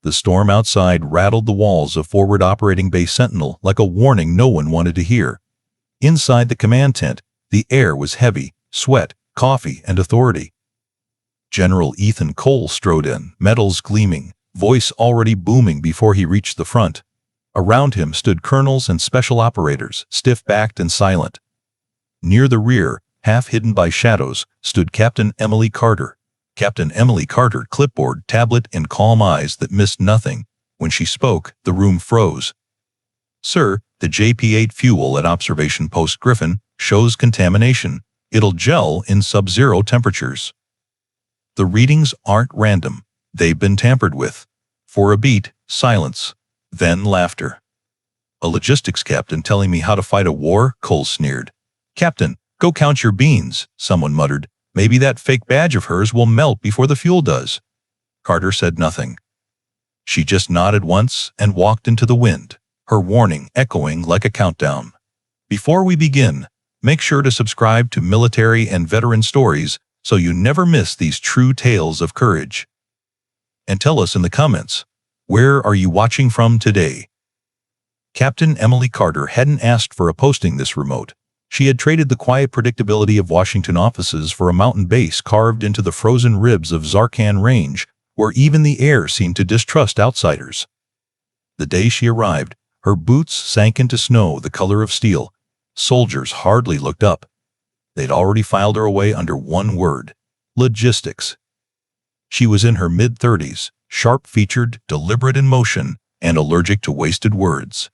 The storm outside rattled the walls of Forward Operating Base Sentinel like a warning no one wanted to hear. Inside the command tent, the air was heavy, sweat, coffee, and authority. General Ethan Cole strode in, metals gleaming, voice already booming before he reached the front. Around him stood colonels and special operators, stiff-backed and silent. Near the rear, half hidden by shadows, stood Captain Emily Carter. Captain Emily Carter, clipboard, tablet, and calm eyes that missed nothing. When she spoke, the room froze. "Sir, the JP-8 fuel at Observation Post Griffin shows contamination. It'll gel in sub-zero temperatures. The readings aren't random. They've been tampered with." For a beat, silence. Then laughter. "A logistics captain telling me how to fight a war?" Cole sneered. "Captain, go count your beans," someone muttered. "Maybe that fake badge of hers will melt before the fuel does." Carter said nothing. She just nodded once and walked into the wind, her warning echoing like a countdown. Before we begin, make sure to subscribe to Military and Veteran Stories so you never miss these true tales of courage. And tell us in the comments, where are you watching from today? Captain Emily Carter hadn't asked for a posting this remote. She had traded the quiet predictability of Washington offices for a mountain base carved into the frozen ribs of Zarkhan Range, where even the air seemed to distrust outsiders. The day she arrived, her boots sank into snow the color of steel. Soldiers hardly looked up. They'd already filed her away under one word: logistics. She was in her mid-30s, sharp-featured, deliberate in motion, and allergic to wasted words.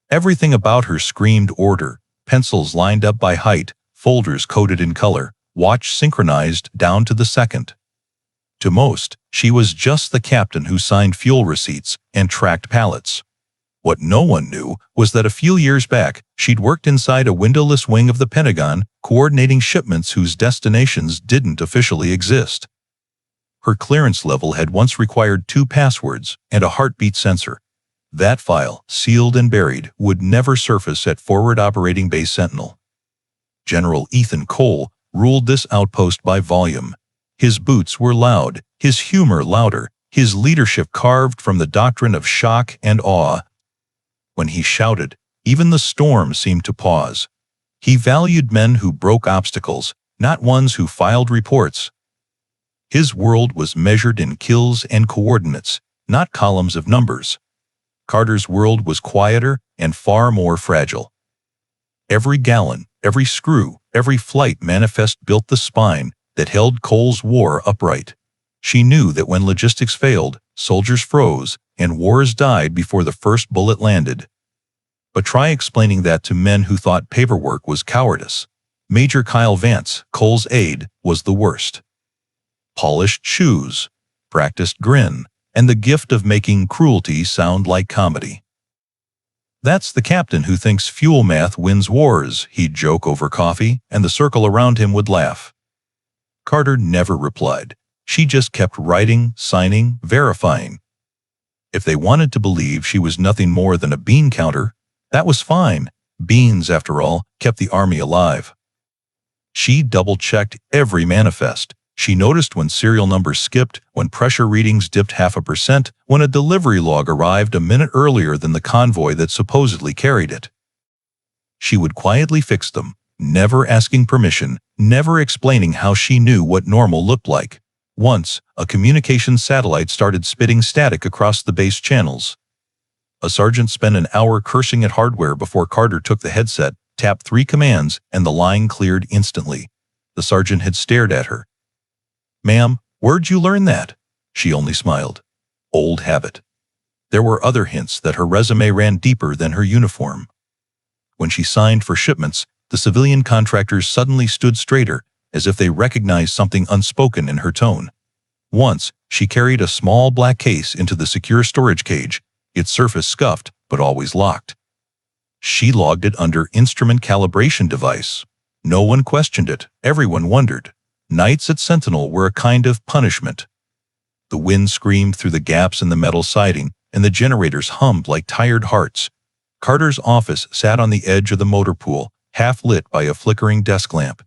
Everything about her screamed order. Pencils lined up by height, folders coded in color, watch synchronized down to the second. To most, she was just the captain who signed fuel receipts and tracked pallets. What no one knew was that a few years back, she'd worked inside a windowless wing of the Pentagon, coordinating shipments whose destinations didn't officially exist. Her clearance level had once required 2 passwords and a heartbeat sensor. That file, sealed and buried, would never surface at Forward Operating Base Sentinel. General Ethan Cole ruled this outpost by volume. His boots were loud, his humor louder, his leadership carved from the doctrine of shock and awe. When he shouted, even the storm seemed to pause. He valued men who broke obstacles, not ones who filed reports. His world was measured in kills and coordinates, not columns of numbers. Carter's world was quieter and far more fragile. Every gallon, every screw, every flight manifest built the spine that held Cole's war upright. She knew that when logistics failed, soldiers froze, and wars died before the first bullet landed. But try explaining that to men who thought paperwork was cowardice. Major Kyle Vance, Cole's aide, was the worst. Polished shoes, practiced grin, and the gift of making cruelty sound like comedy. "That's the captain who thinks fuel math wins wars," he'd joke over coffee, and the circle around him would laugh. Carter never replied. She just kept writing, signing, verifying. If they wanted to believe she was nothing more than a bean counter, that was fine. Beans, after all, kept the army alive. She double-checked every manifest. She noticed when serial numbers skipped, when pressure readings dipped 0.5%, when a delivery log arrived a minute earlier than the convoy that supposedly carried it. She would quietly fix them, never asking permission, never explaining how she knew what normal looked like. Once, a communications satellite started spitting static across the base channels. A sergeant spent an hour cursing at hardware before Carter took the headset, tapped 3 commands, and the line cleared instantly. The sergeant had stared at her. "Ma'am, where'd you learn that?" She only smiled. Old habit. There were other hints that her resume ran deeper than her uniform. When she signed for shipments, the civilian contractors suddenly stood straighter, as if they recognized something unspoken in her tone. Once, she carried a small black case into the secure storage cage, its surface scuffed, but always locked. She logged it under Instrument Calibration Device. No one questioned it, everyone wondered. Nights at Sentinel were a kind of punishment. The wind screamed through the gaps in the metal siding, and the generators hummed like tired hearts. Carter's office sat on the edge of the motor pool, half lit by a flickering desk lamp.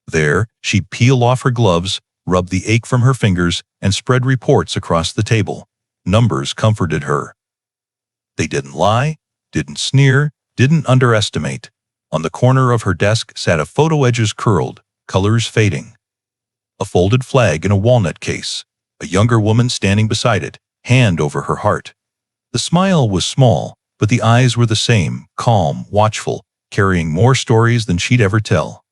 There, she'd peel off her gloves, rub the ache from her fingers, and spread reports across the table. Numbers comforted her. They didn't lie, didn't sneer, didn't underestimate. On the corner of her desk sat a photo, edges curled, colors fading. A folded flag in a walnut case, a younger woman standing beside it, hand over her heart. The smile was small, but the eyes were the same, calm, watchful, carrying more stories than she'd ever tell.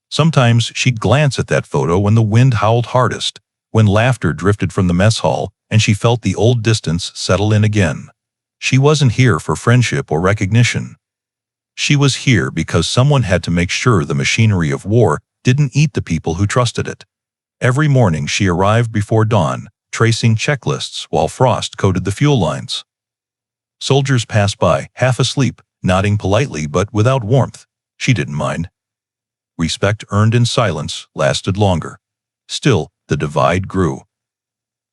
Sometimes she'd glance at that photo when the wind howled hardest, when laughter drifted from the mess hall and she felt the old distance settle in again. She wasn't here for friendship or recognition. She was here because someone had to make sure the machinery of war didn't eat the people who trusted it. Every morning she arrived before dawn, tracing checklists while frost coated the fuel lines. Soldiers passed by, half asleep, nodding politely but without warmth. She didn't mind. Respect earned in silence lasted longer. Still, the divide grew.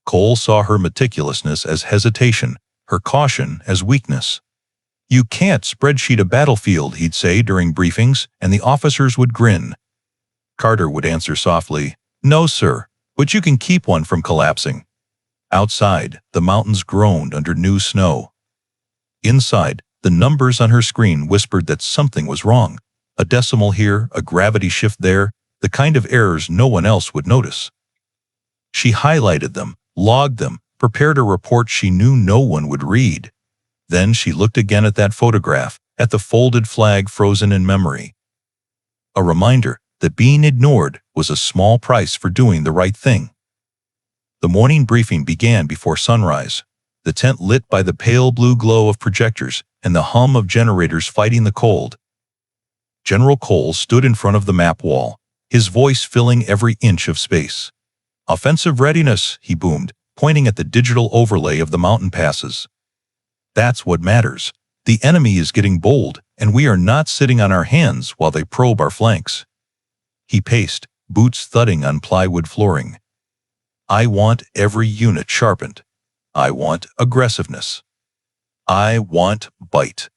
Cole saw her meticulousness as hesitation, her caution as weakness. "You can't spreadsheet a battlefield," he'd say during briefings, and the officers would grin. Carter would answer softly, "No, sir, but you can keep one from collapsing." Outside, the mountains groaned under new snow. Inside, the numbers on her screen whispered that something was wrong. A decimal here, a gravity shift there, the kind of errors no one else would notice. She highlighted them, logged them, prepared a report she knew no one would read. Then she looked again at that photograph, at the folded flag frozen in memory. A reminder that being ignored was a small price for doing the right thing. The morning briefing began before sunrise, the tent lit by the pale blue glow of projectors and the hum of generators fighting the cold. General Cole stood in front of the map wall, his voice filling every inch of space. "Offensive readiness," he boomed, pointing at the digital overlay of the mountain passes. "That's what matters. The enemy is getting bold, and we are not sitting on our hands while they probe our flanks." He paced, boots thudding on plywood flooring. "I want every unit sharpened. I want aggressiveness. I want bite."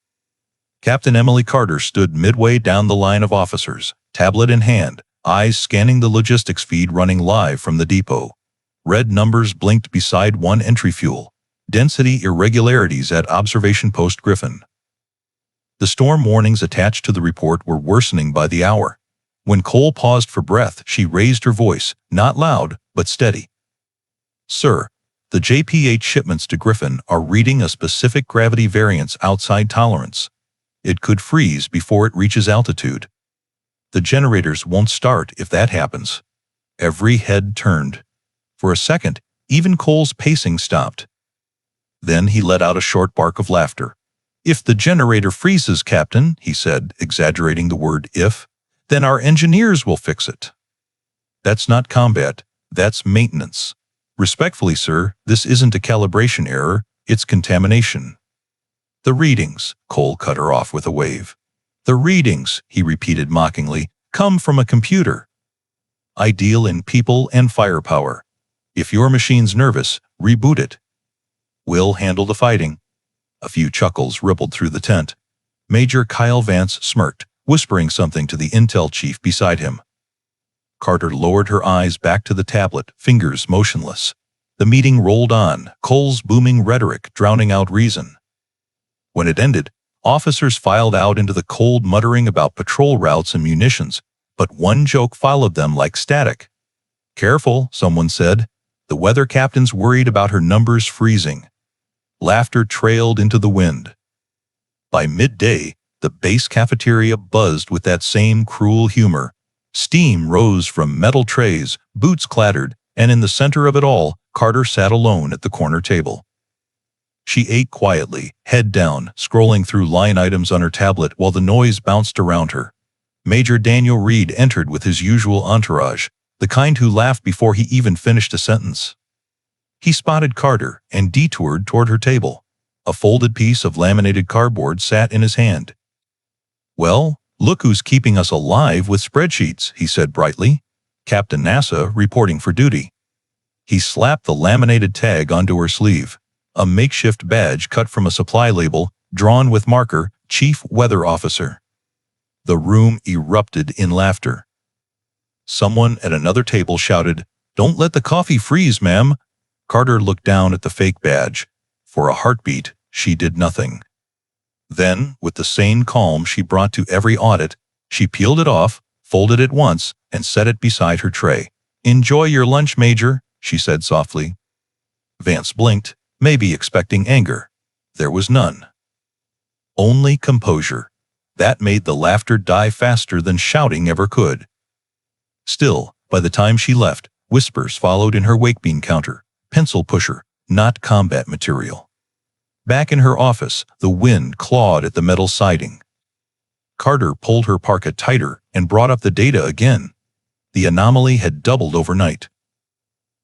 Captain Emily Carter stood midway down the line of officers, tablet in hand, eyes scanning the logistics feed running live from the depot. Red numbers blinked beside one entry fuel. Density irregularities at Observation Post Griffin. The storm warnings attached to the report were worsening by the hour. When Cole paused for breath, she raised her voice, not loud, but steady. "Sir, the JP-8 shipments to Griffin are reading a specific gravity variance outside tolerance. It could freeze before it reaches altitude. The generators won't start if that happens." Every head turned. For a second, even Cole's pacing stopped. Then he let out a short bark of laughter. "If the generator freezes, Captain," he said, exaggerating the word if, "then our engineers will fix it." "That's not combat, that's maintenance. Respectfully, sir, this isn't a calibration error, it's contamination." "The readings," Cole cut her off with a wave. "The readings," he repeated mockingly, "come from a computer. I deal in people and firepower. If your machine's nervous, reboot it. We'll handle the fighting." A few chuckles rippled through the tent. Major Kyle Vance smirked, whispering something to the intel chief beside him. Carter lowered her eyes back to the tablet, fingers motionless. The meeting rolled on, Cole's booming rhetoric drowning out reason. When it ended, officers filed out into the cold, muttering about patrol routes and munitions, but one joke followed them like static. "Careful," someone said. "The weather captain's worried about her numbers freezing." Laughter trailed into the wind. By midday, the base cafeteria buzzed with that same cruel humor. Steam rose from metal trays, boots clattered, and in the center of it all, Carter sat alone at the corner table. She ate quietly, head down, scrolling through line items on her tablet while the noise bounced around her. Major Daniel Reed entered with his usual entourage, the kind who laughed before he even finished a sentence. He spotted Carter and detoured toward her table. A folded piece of laminated cardboard sat in his hand. "Well, look who's keeping us alive with spreadsheets," he said brightly. "Captain NASA reporting for duty." He slapped the laminated tag onto her sleeve, a makeshift badge cut from a supply label, drawn with marker, Chief Weather Officer. The room erupted in laughter. Someone at another table shouted, "Don't let the coffee freeze, ma'am." Carter looked down at the fake badge. For a heartbeat, she did nothing. Then, with the same calm she brought to every audit, she peeled it off, folded it once, and set it beside her tray. "Enjoy your lunch, Major," she said softly. Vance blinked, maybe expecting anger. There was none. Only composure. That made the laughter die faster than shouting ever could. Still, by the time she left, whispers followed in her wake bean counter. Pencil pusher, not combat material. Back in her office, the wind clawed at the metal siding. Carter pulled her parka tighter and brought up the data again. The anomaly had doubled overnight.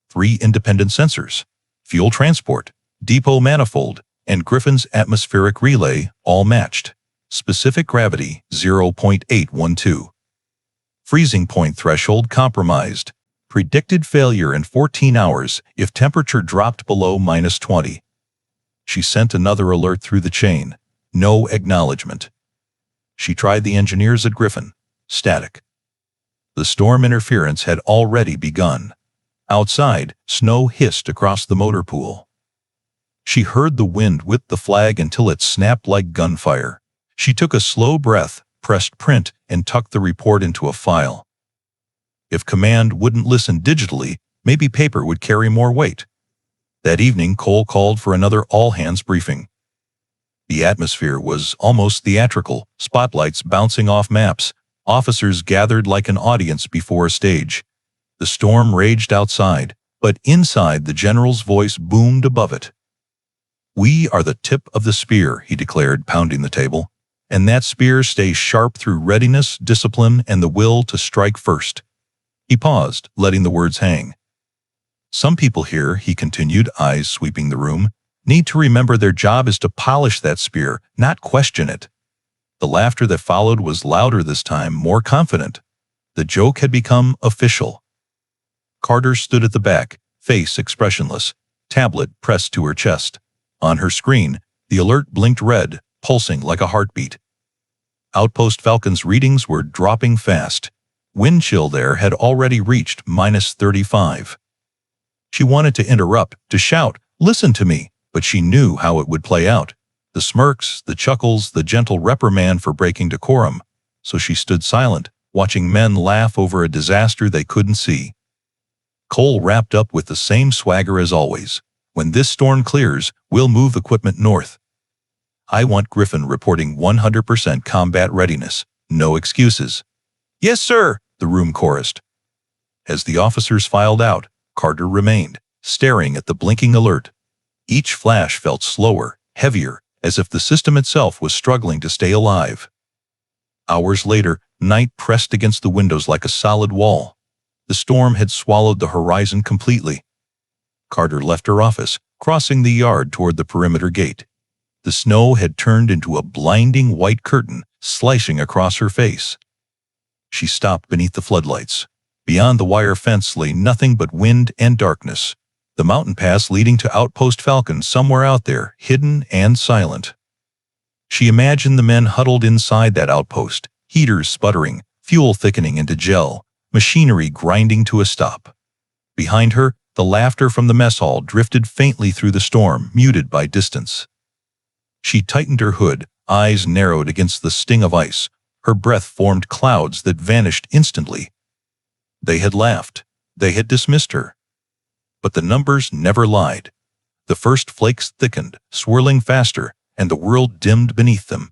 3 independent sensors, fuel transport, depot manifold, and Griffin's atmospheric relay all matched. Specific gravity 0.812. Freezing point threshold compromised. Predicted failure in 14 hours if temperature dropped below -20. She sent another alert through the chain. No acknowledgement. She tried the engineers at Griffin. Static. The storm interference had already begun. Outside, snow hissed across the motor pool. She heard the wind whip the flag until it snapped like gunfire. She took a slow breath, pressed print, and tucked the report into a file. If command wouldn't listen digitally, maybe paper would carry more weight. That evening, Cole called for another all-hands briefing. The atmosphere was almost theatrical, spotlights bouncing off maps. Officers gathered like an audience before a stage. The storm raged outside, but inside the general's voice boomed above it. "We are the tip of the spear," he declared, pounding the table. "And that spear stays sharp through readiness, discipline, and the will to strike first." He paused, letting the words hang. "Some people here," he continued, eyes sweeping the room, "need to remember their job is to polish that spear, not question it." The laughter that followed was louder this time, more confident. The joke had become official. Carter stood at the back, face expressionless, tablet pressed to her chest. On her screen, the alert blinked red, pulsing like a heartbeat. Outpost Falcon's readings were dropping fast. Wind chill there had already reached -35. She wanted to interrupt, to shout, "Listen to me," but she knew how it would play out. The smirks, the chuckles, the gentle reprimand for breaking decorum. So she stood silent, watching men laugh over a disaster they couldn't see. Cole wrapped up with the same swagger as always. "When this storm clears, we'll move equipment north. I want Griffin reporting 100% combat readiness. No excuses." "Yes, sir," the room chorused. As the officers filed out, Carter remained, staring at the blinking alert. Each flash felt slower, heavier, as if the system itself was struggling to stay alive. Hours later, night pressed against the windows like a solid wall. The storm had swallowed the horizon completely. Carter left her office, crossing the yard toward the perimeter gate. The snow had turned into a blinding white curtain, slicing across her face. She stopped beneath the floodlights. Beyond the wire fence lay nothing but wind and darkness. The mountain pass leading to Outpost Falcon somewhere out there, hidden and silent. She imagined the men huddled inside that outpost, heaters sputtering, fuel thickening into gel, machinery grinding to a stop. Behind her, the laughter from the mess hall drifted faintly through the storm, muted by distance. She tightened her hood, eyes narrowed against the sting of ice. Her breath formed clouds that vanished instantly. They had laughed. They had dismissed her. But the numbers never lied. The first flakes thickened, swirling faster, and the world dimmed beneath them.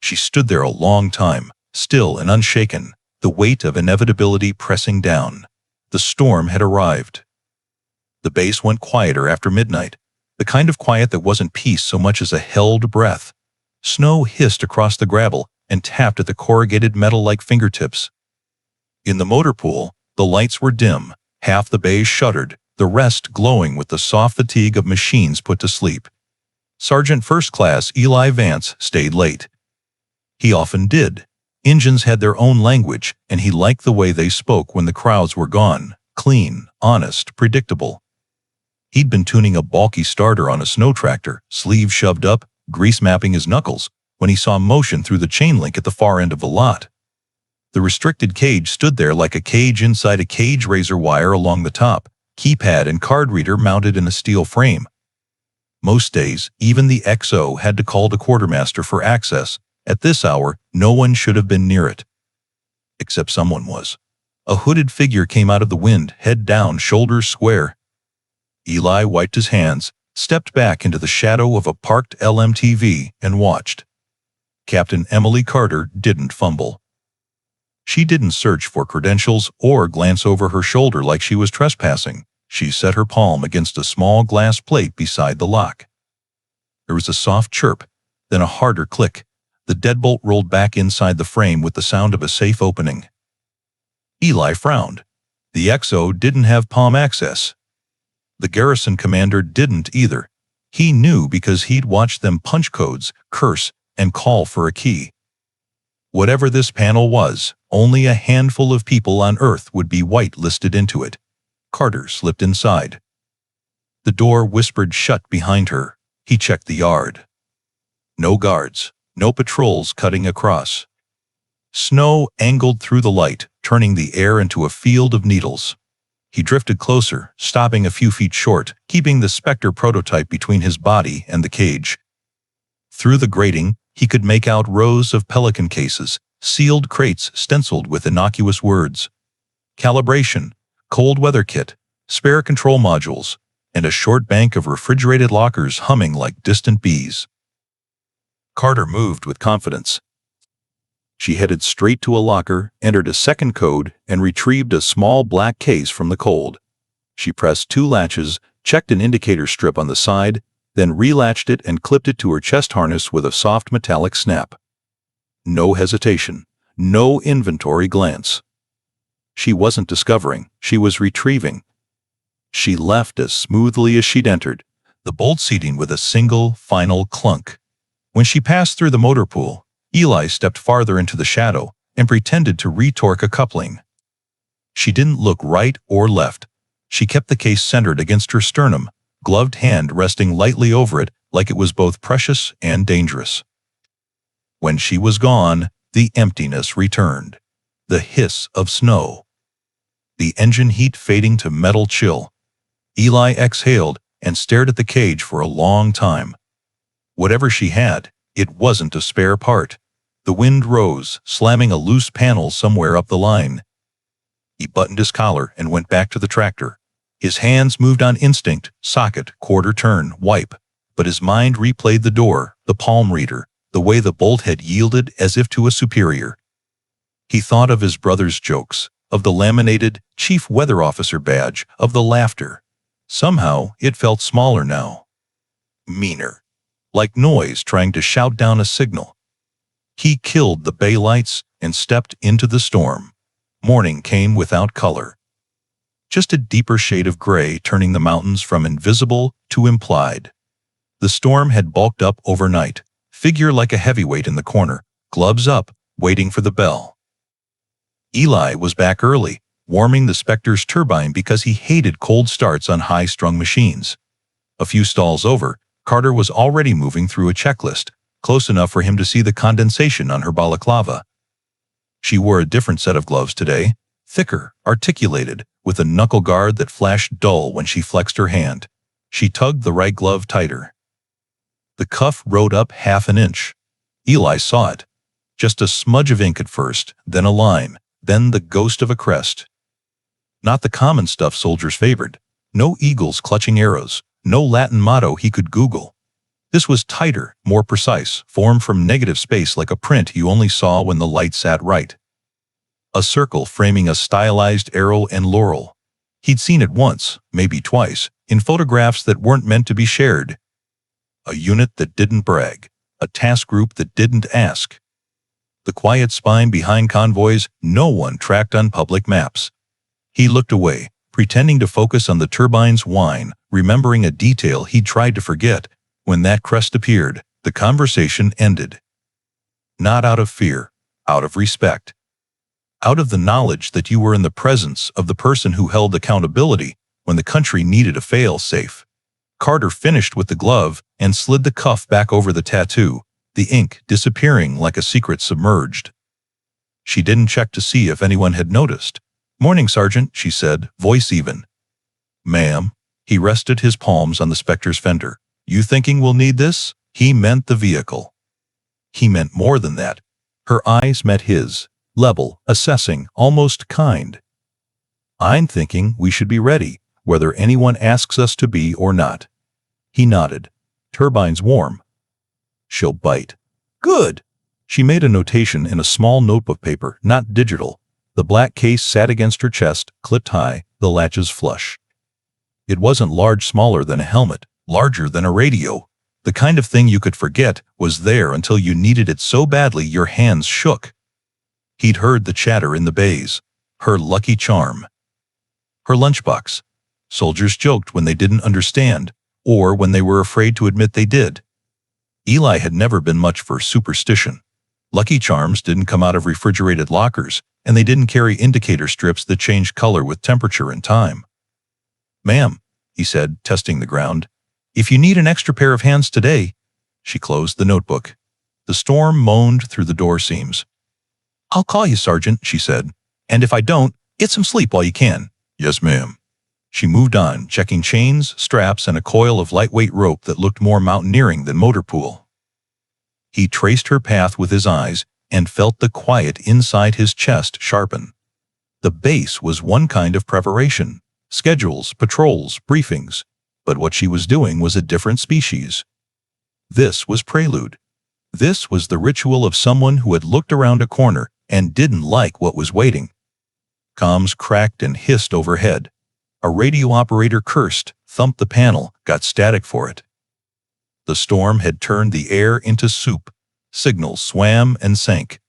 She stood there a long time, still and unshaken, the weight of inevitability pressing down. The storm had arrived. The base went quieter after midnight, the kind of quiet that wasn't peace so much as a held breath. Snow hissed across the gravel and tapped at the corrugated metal like fingertips. In the motor pool, the lights were dim, half the bays shuttered, the rest glowing with the soft fatigue of machines put to sleep. Sergeant First Class Eli Vance stayed late. He often did. Engines had their own language, and he liked the way they spoke when the crowds were gone, clean, honest, predictable. He'd been tuning a bulky starter on a snow tractor, sleeves shoved up, grease mapping his knuckles, when he saw motion through the chain link at the far end of the lot. The restricted cage stood there like a cage inside a cage, razor wire along the top, keypad and card reader mounted in a steel frame. Most days, even the XO had to call the quartermaster for access. At this hour, no one should have been near it. Except someone was. A hooded figure came out of the wind, head down, shoulders square. Eli wiped his hands, stepped back into the shadow of a parked LMTV, and watched. Captain Emily Carter didn't fumble. She didn't search for credentials or glance over her shoulder like she was trespassing. She set her palm against a small glass plate beside the lock. There was a soft chirp, then a harder click. The deadbolt rolled back inside the frame with the sound of a safe opening. Eli frowned. The XO didn't have palm access. The garrison commander didn't either. He knew because he'd watched them punch codes, curse, and call for a key. Whatever this panel was, only a handful of people on Earth would be whitelisted into it. Carter slipped inside. The door whispered shut behind her. He checked the yard. No guards, no patrols cutting across. Snow angled through the light, turning the air into a field of needles. He drifted closer, stopping a few feet short, keeping the Spectre prototype between his body and the cage. Through the grating, he could make out rows of Pelican cases, sealed crates stenciled with innocuous words. Calibration, cold weather kit, spare control modules, and a short bank of refrigerated lockers humming like distant bees. Carter moved with confidence. She headed straight to a locker, entered a second code, and retrieved a small black case from the cold. She pressed 2 latches, checked an indicator strip on the side, then relatched it and clipped it to her chest harness with a soft metallic snap. No hesitation, no inventory glance. She wasn't discovering, she was retrieving. She left as smoothly as she'd entered, the bolt seating with a single, final clunk. When she passed through the motor pool, Eli stepped farther into the shadow and pretended to retorque a coupling. She didn't look right or left. She kept the case centered against her sternum, gloved hand resting lightly over it like it was both precious and dangerous. When she was gone, the emptiness returned. The hiss of snow. The engine heat fading to metal chill. Eli exhaled and stared at the cage for a long time. Whatever she had, it wasn't a spare part. The wind rose, slamming a loose panel somewhere up the line. He buttoned his collar and went back to the tractor. His hands moved on instinct, socket, quarter turn, wipe. But his mind replayed the door, the palm reader, the way the bolt had yielded as if to a superior. He thought of his brother's jokes, of the laminated Chief Weather Officer badge, of the laughter. Somehow, it felt smaller now. Meaner. Like noise trying to shout down a signal. He killed the bay lights and stepped into the storm. Morning came without color. Just a deeper shade of gray turning the mountains from invisible to implied. The storm had bulked up overnight, figure like a heavyweight in the corner, gloves up, waiting for the bell. Eli was back early, warming the Spectre's turbine because he hated cold starts on high-strung machines. A few stalls over, Carter was already moving through a checklist, close enough for him to see the condensation on her balaclava. She wore a different set of gloves today, thicker, articulated, with a knuckle guard that flashed dull when she flexed her hand. She tugged the right glove tighter. The cuff rode up 1/2 inch. Eli saw it. Just a smudge of ink at first, then a line, then the ghost of a crest. Not the common stuff soldiers favored. No eagles clutching arrows, no Latin motto he could Google. This was tighter, more precise, formed from negative space like a print you only saw when the light sat right. A circle framing a stylized arrow and laurel. He'd seen it once, maybe twice, in photographs that weren't meant to be shared. A unit that didn't brag, a task group that didn't ask. The quiet spine behind convoys no one tracked on public maps. He looked away, pretending to focus on the turbine's whine, remembering a detail he'd tried to forget. When that crest appeared, the conversation ended. Not out of fear, out of respect. Out of the knowledge that you were in the presence of the person who held accountability when the country needed a fail-safe. Carter finished with the glove and slid the cuff back over the tattoo, the ink disappearing like a secret submerged. She didn't check to see if anyone had noticed. "Morning, Sergeant," she said, voice even. Ma'am. He rested his palms on the Spectre's fender. You thinking we'll need this? He meant the vehicle. He meant more than that. Her eyes met his, level, assessing, almost kind. I'm thinking we should be ready, whether anyone asks us to be or not. He nodded. Turbines warm. She'll bite. Good. She made a notation in a small notebook paper, not digital. The black case sat against her chest, clipped high, the latches flush. It wasn't large, smaller than a helmet, larger than a radio. The kind of thing you could forget was there until you needed it so badly your hands shook. He'd heard the chatter in the bays. Her lucky charm. Her lunchbox. Soldiers joked when they didn't understand, or when they were afraid to admit they did. Eli had never been much for superstition. Lucky Charms didn't come out of refrigerated lockers, and they didn't carry indicator strips that changed color with temperature and time. Ma'am, he said, testing the ground, if you need an extra pair of hands today. She closed the notebook. The storm moaned through the door seams. I'll call you, Sergeant, she said, and if I don't, get some sleep while you can. Yes, ma'am. She moved on, checking chains, straps, and a coil of lightweight rope that looked more mountaineering than motor pool. He traced her path with his eyes and felt the quiet inside his chest sharpen. The base was one kind of preparation. Schedules, patrols, briefings. But what she was doing was a different species. This was prelude. This was the ritual of someone who had looked around a corner and didn't like what was waiting. Comms cracked and hissed overhead. A radio operator cursed, thumped the panel, got static for it. The storm had turned the air into soup. Signals swam and sank.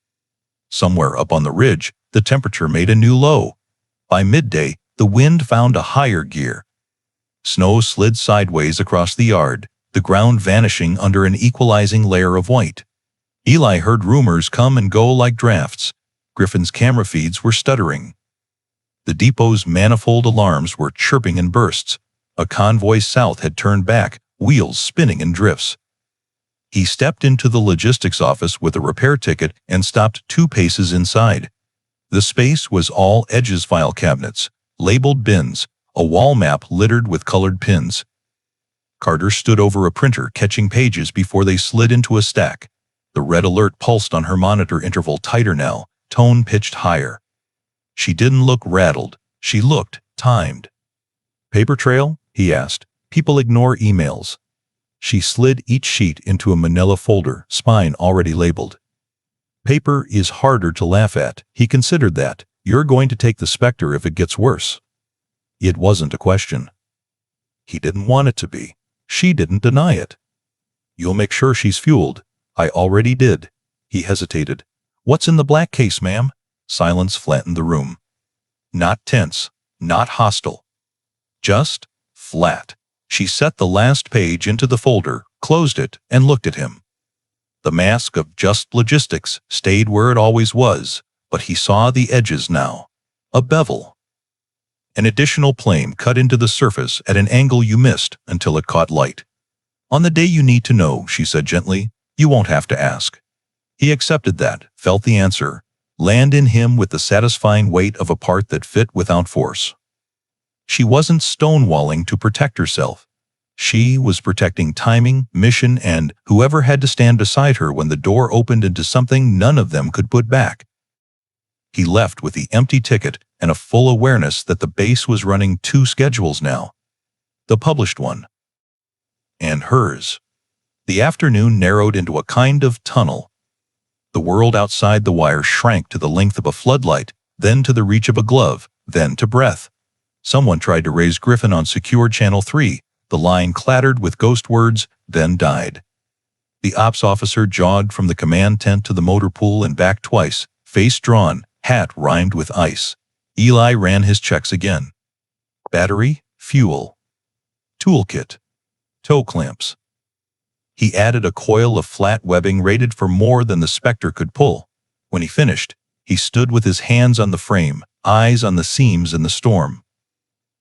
Somewhere up on the ridge, the temperature made a new low. By midday, the wind found a higher gear. Snow slid sideways across the yard, the ground vanishing under an equalizing layer of white. Eli heard rumors come and go like drafts. Griffin's camera feeds were stuttering. The depot's manifold alarms were chirping in bursts. A convoy south had turned back, wheels spinning in drifts. He stepped into the logistics office with a repair ticket and stopped 2 paces inside. The space was all Edge's file cabinets, labeled bins, a wall map littered with colored pins. Carter stood over a printer, catching pages before they slid into a stack. The red alert pulsed on her monitor, interval tighter now, tone pitched higher. She didn't look rattled. She looked timed. Paper trail? He asked. People ignore emails. She slid each sheet into a manila folder, spine already labeled. Paper is harder to laugh at. He considered that. You're going to take the Spectre if it gets worse. It wasn't a question. He didn't want it to be. She didn't deny it. You'll make sure she's fueled. I already did. He hesitated. What's in the black case, ma'am? Silence flattened the room. Not tense, not hostile. Just flat. She set the last page into the folder, closed it, and looked at him. The mask of just logistics stayed where it always was, but he saw the edges now. A bevel. An additional plane cut into the surface at an angle you missed until it caught light. On the day you need to know, she said gently, you won't have to ask. He accepted that, felt the answer, land in him with the satisfying weight of a part that fit without force. She wasn't stonewalling to protect herself. She was protecting timing, mission, and whoever had to stand beside her when the door opened into something none of them could put back. He left with the empty ticket and a full awareness that the base was running 2 schedules now. The published one. And hers. The afternoon narrowed into a kind of tunnel. The world outside the wire shrank to the length of a floodlight, then to the reach of a glove, then to breath. Someone tried to raise Griffin on secure Channel 3. The line clattered with ghost words, then died. The ops officer jogged from the command tent to the motor pool and back twice, face drawn, hat rimed with ice. Eli ran his checks again. Battery, fuel. Toolkit. Toe clamps. He added a coil of flat webbing rated for more than the Spectre could pull. When he finished, he stood with his hands on the frame, eyes on the seams in the storm.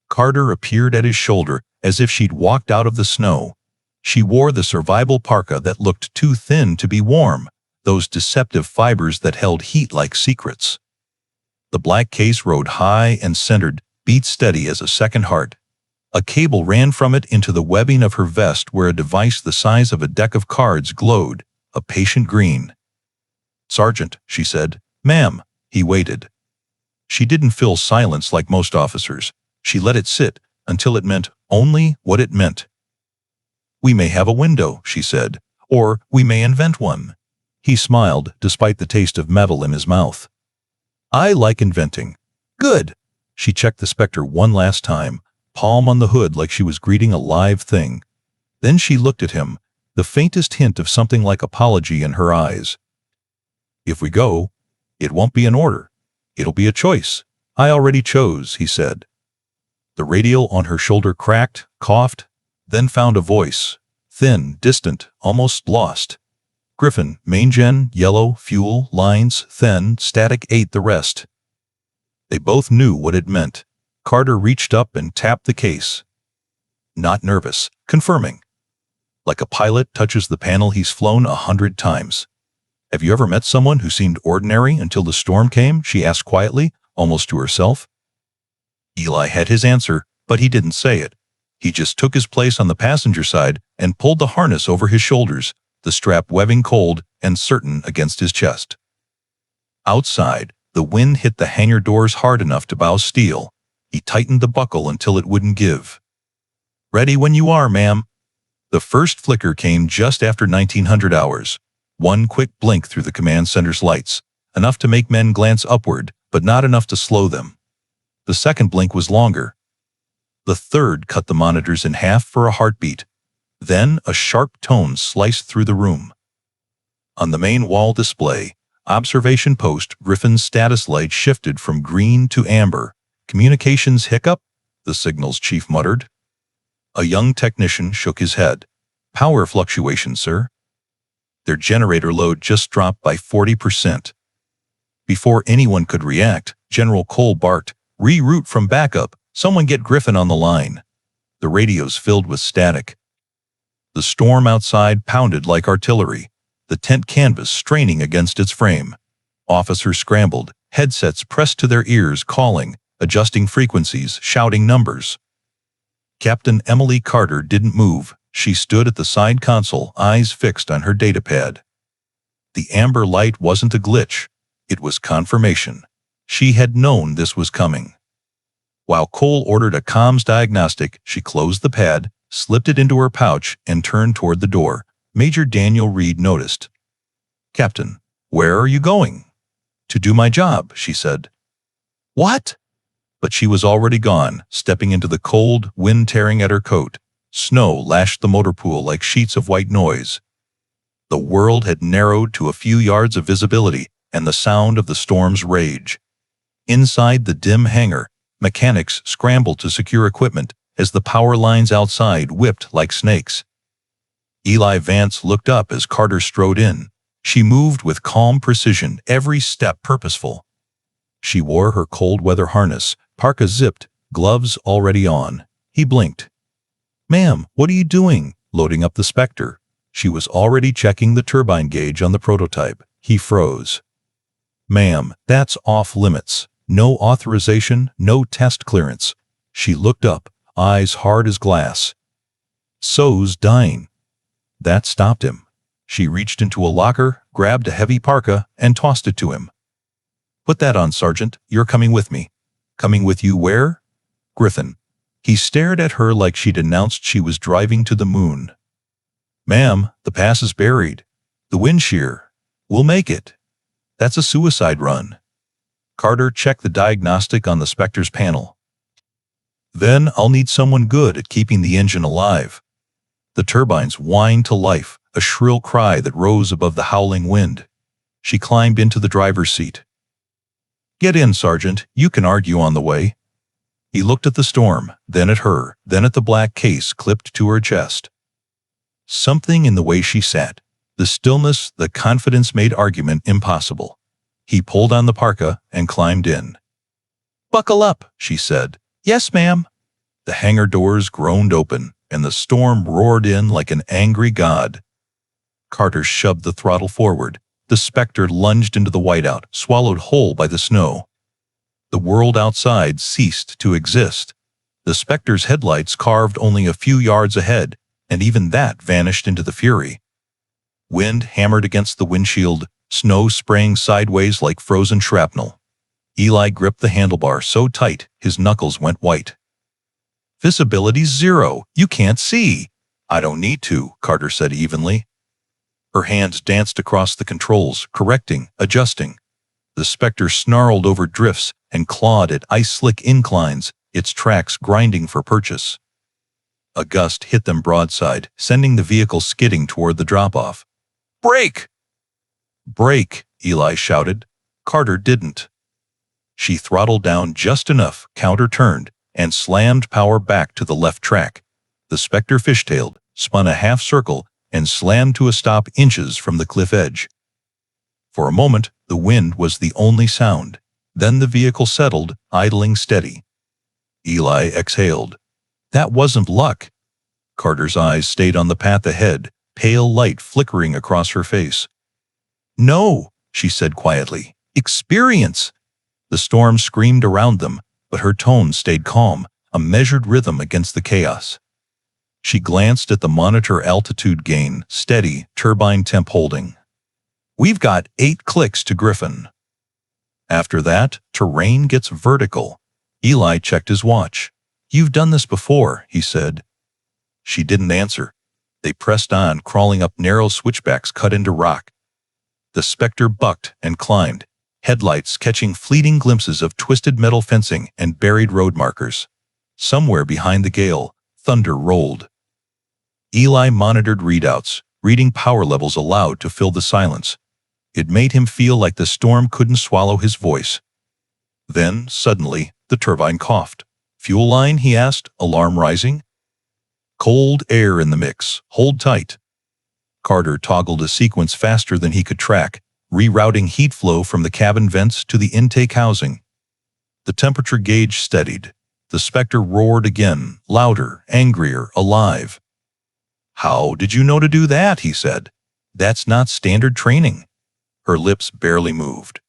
Carter appeared at his shoulder as if she'd walked out of the snow. She wore the survival parka that looked too thin to be warm, those deceptive fibers that held heat like secrets. The black case rode high and centered, beat steady as a second heart. A cable ran from it into the webbing of her vest where a device the size of a deck of cards glowed, a patient green. "Sergeant," she said. "Ma'am." He waited. She didn't fill silence like most officers. She let it sit until it meant only what it meant. "We may have a window," she said, "or we may invent one." He smiled, despite the taste of metal in his mouth. "I like inventing." "Good." She checked the Spectre one last time, palm on the hood like she was greeting a live thing. Then she looked at him, the faintest hint of something like apology in her eyes. "If we go, it won't be an order. It'll be a choice." "I already chose," he said. The radio on her shoulder cracked, coughed, then found a voice. Thin, distant, almost lost. "Griffin, main gen, yellow, fuel, lines, thin, static 8 the rest." They both knew what it meant. Carter reached up and tapped the case. Not nervous, confirming. Like a pilot touches the panel he's flown 100 times. "Have you ever met someone who seemed ordinary until the storm came?" she asked quietly, almost to herself. Eli had his answer, but he didn't say it. He just took his place on the passenger side and pulled the harness over his shoulders, the strap webbing cold and certain against his chest. Outside, the wind hit the hangar doors hard enough to bow steel. He tightened the buckle until it wouldn't give. "Ready when you are, ma'am." The first flicker came just after 1900 hours. One quick blink through the command center's lights, enough to make men glance upward, but not enough to slow them. The second blink was longer. The third cut the monitors in half for a heartbeat. Then a sharp tone sliced through the room. On the main wall display, observation post Griffin's status light shifted from green to amber. "Communications hiccup?" the signals chief muttered. A young technician shook his head. "Power fluctuation, sir." Their generator load just dropped by 40%. Before anyone could react, General Cole barked, "Reroute from backup. Someone get Griffin on the line." The radios filled with static. The storm outside pounded like artillery, the tent canvas straining against its frame. Officers scrambled, headsets pressed to their ears, calling, adjusting frequencies, shouting numbers. Captain Emily Carter didn't move. She stood at the side console, eyes fixed on her datapad. The amber light wasn't a glitch. It was confirmation. She had known this was coming. While Cole ordered a comms diagnostic, she closed the pad, slipped it into her pouch, and turned toward the door. Major Daniel Reed noticed. "Captain, where are you going?" "To do my job," she said. "What?" But she was already gone, stepping into the cold, wind tearing at her coat. Snow lashed the motor pool like sheets of white noise. The world had narrowed to a few yards of visibility and the sound of the storm's rage. Inside the dim hangar, mechanics scrambled to secure equipment as the power lines outside whipped like snakes. Eli Vance looked up as Carter strode in. She moved with calm precision, every step purposeful. She wore her cold weather harness, parka zipped, gloves already on. He blinked. "Ma'am, what are you doing?" Loading up the Spectre. She was already checking the turbine gauge on the prototype. He froze. "Ma'am, that's off limits. No authorization, no test clearance." She looked up, eyes hard as glass. "So's dying." That stopped him. She reached into a locker, grabbed a heavy parka, and tossed it to him. "Put that on, Sergeant. You're coming with me." "Coming with you where?" "Griffin." He stared at her like she'd announced she was driving to the moon. "Ma'am, the pass is buried. The wind shear. We'll make it. That's a suicide run." Carter checked the diagnostic on the Spectre's panel. "Then I'll need someone good at keeping the engine alive." The turbines whined to life, a shrill cry that rose above the howling wind. She climbed into the driver's seat. "Get in, Sergeant. You can argue on the way." He looked at the storm, then at her, then at the black case clipped to her chest. Something in the way she sat, the stillness, the confidence made argument impossible. He pulled on the parka and climbed in. "Buckle up," she said. "Yes, ma'am." The hangar doors groaned open, and the storm roared in like an angry god. Carter shoved the throttle forward. The Spectre lunged into the whiteout, swallowed whole by the snow. The world outside ceased to exist. The Spectre's headlights carved only a few yards ahead, and even that vanished into the fury. Wind hammered against the windshield, snow spraying sideways like frozen shrapnel. Eli gripped the handlebar so tight his knuckles went white. "Visibility's 0. You can't see." "I don't need to," Carter said evenly. Her hands danced across the controls, correcting, adjusting. The Spectre snarled over drifts and clawed at ice-slick inclines, its tracks grinding for purchase. A gust hit them broadside, sending the vehicle skidding toward the drop-off. "Brake!" "Brake!" Eli shouted. Carter didn't. She throttled down just enough, counter-turned, and slammed power back to the left track. The Spectre fishtailed, spun a half-circle, and slammed to a stop inches from the cliff edge. For a moment, the wind was the only sound. Then the vehicle settled, idling steady. Eli exhaled. That wasn't luck. Carter's eyes stayed on the path ahead, pale light flickering across her face. "No," she said quietly. "Experience." The storm screamed around them, but her tone stayed calm, a measured rhythm against the chaos. She glanced at the monitor altitude gain, steady, turbine temp holding. "We've got 8 clicks to Griffin." After that, terrain gets vertical. Eli checked his watch. "You've done this before," he said. She didn't answer. They pressed on, crawling up narrow switchbacks cut into rock. The Spectre bucked and climbed, headlights catching fleeting glimpses of twisted metal fencing and buried road markers. Somewhere behind the gale, thunder rolled. Eli monitored readouts, reading power levels aloud to fill the silence. It made him feel like the storm couldn't swallow his voice. Then, suddenly, the turbine coughed. "Fuel line?" he asked, alarm rising. "Cold air in the mix. Hold tight." Carter toggled a sequence faster than he could track, rerouting heat flow from the cabin vents to the intake housing. The temperature gauge steadied. The Spectre roared again, louder, angrier, alive. "How did you know to do that?" he said. "That's not standard training." Her lips barely moved.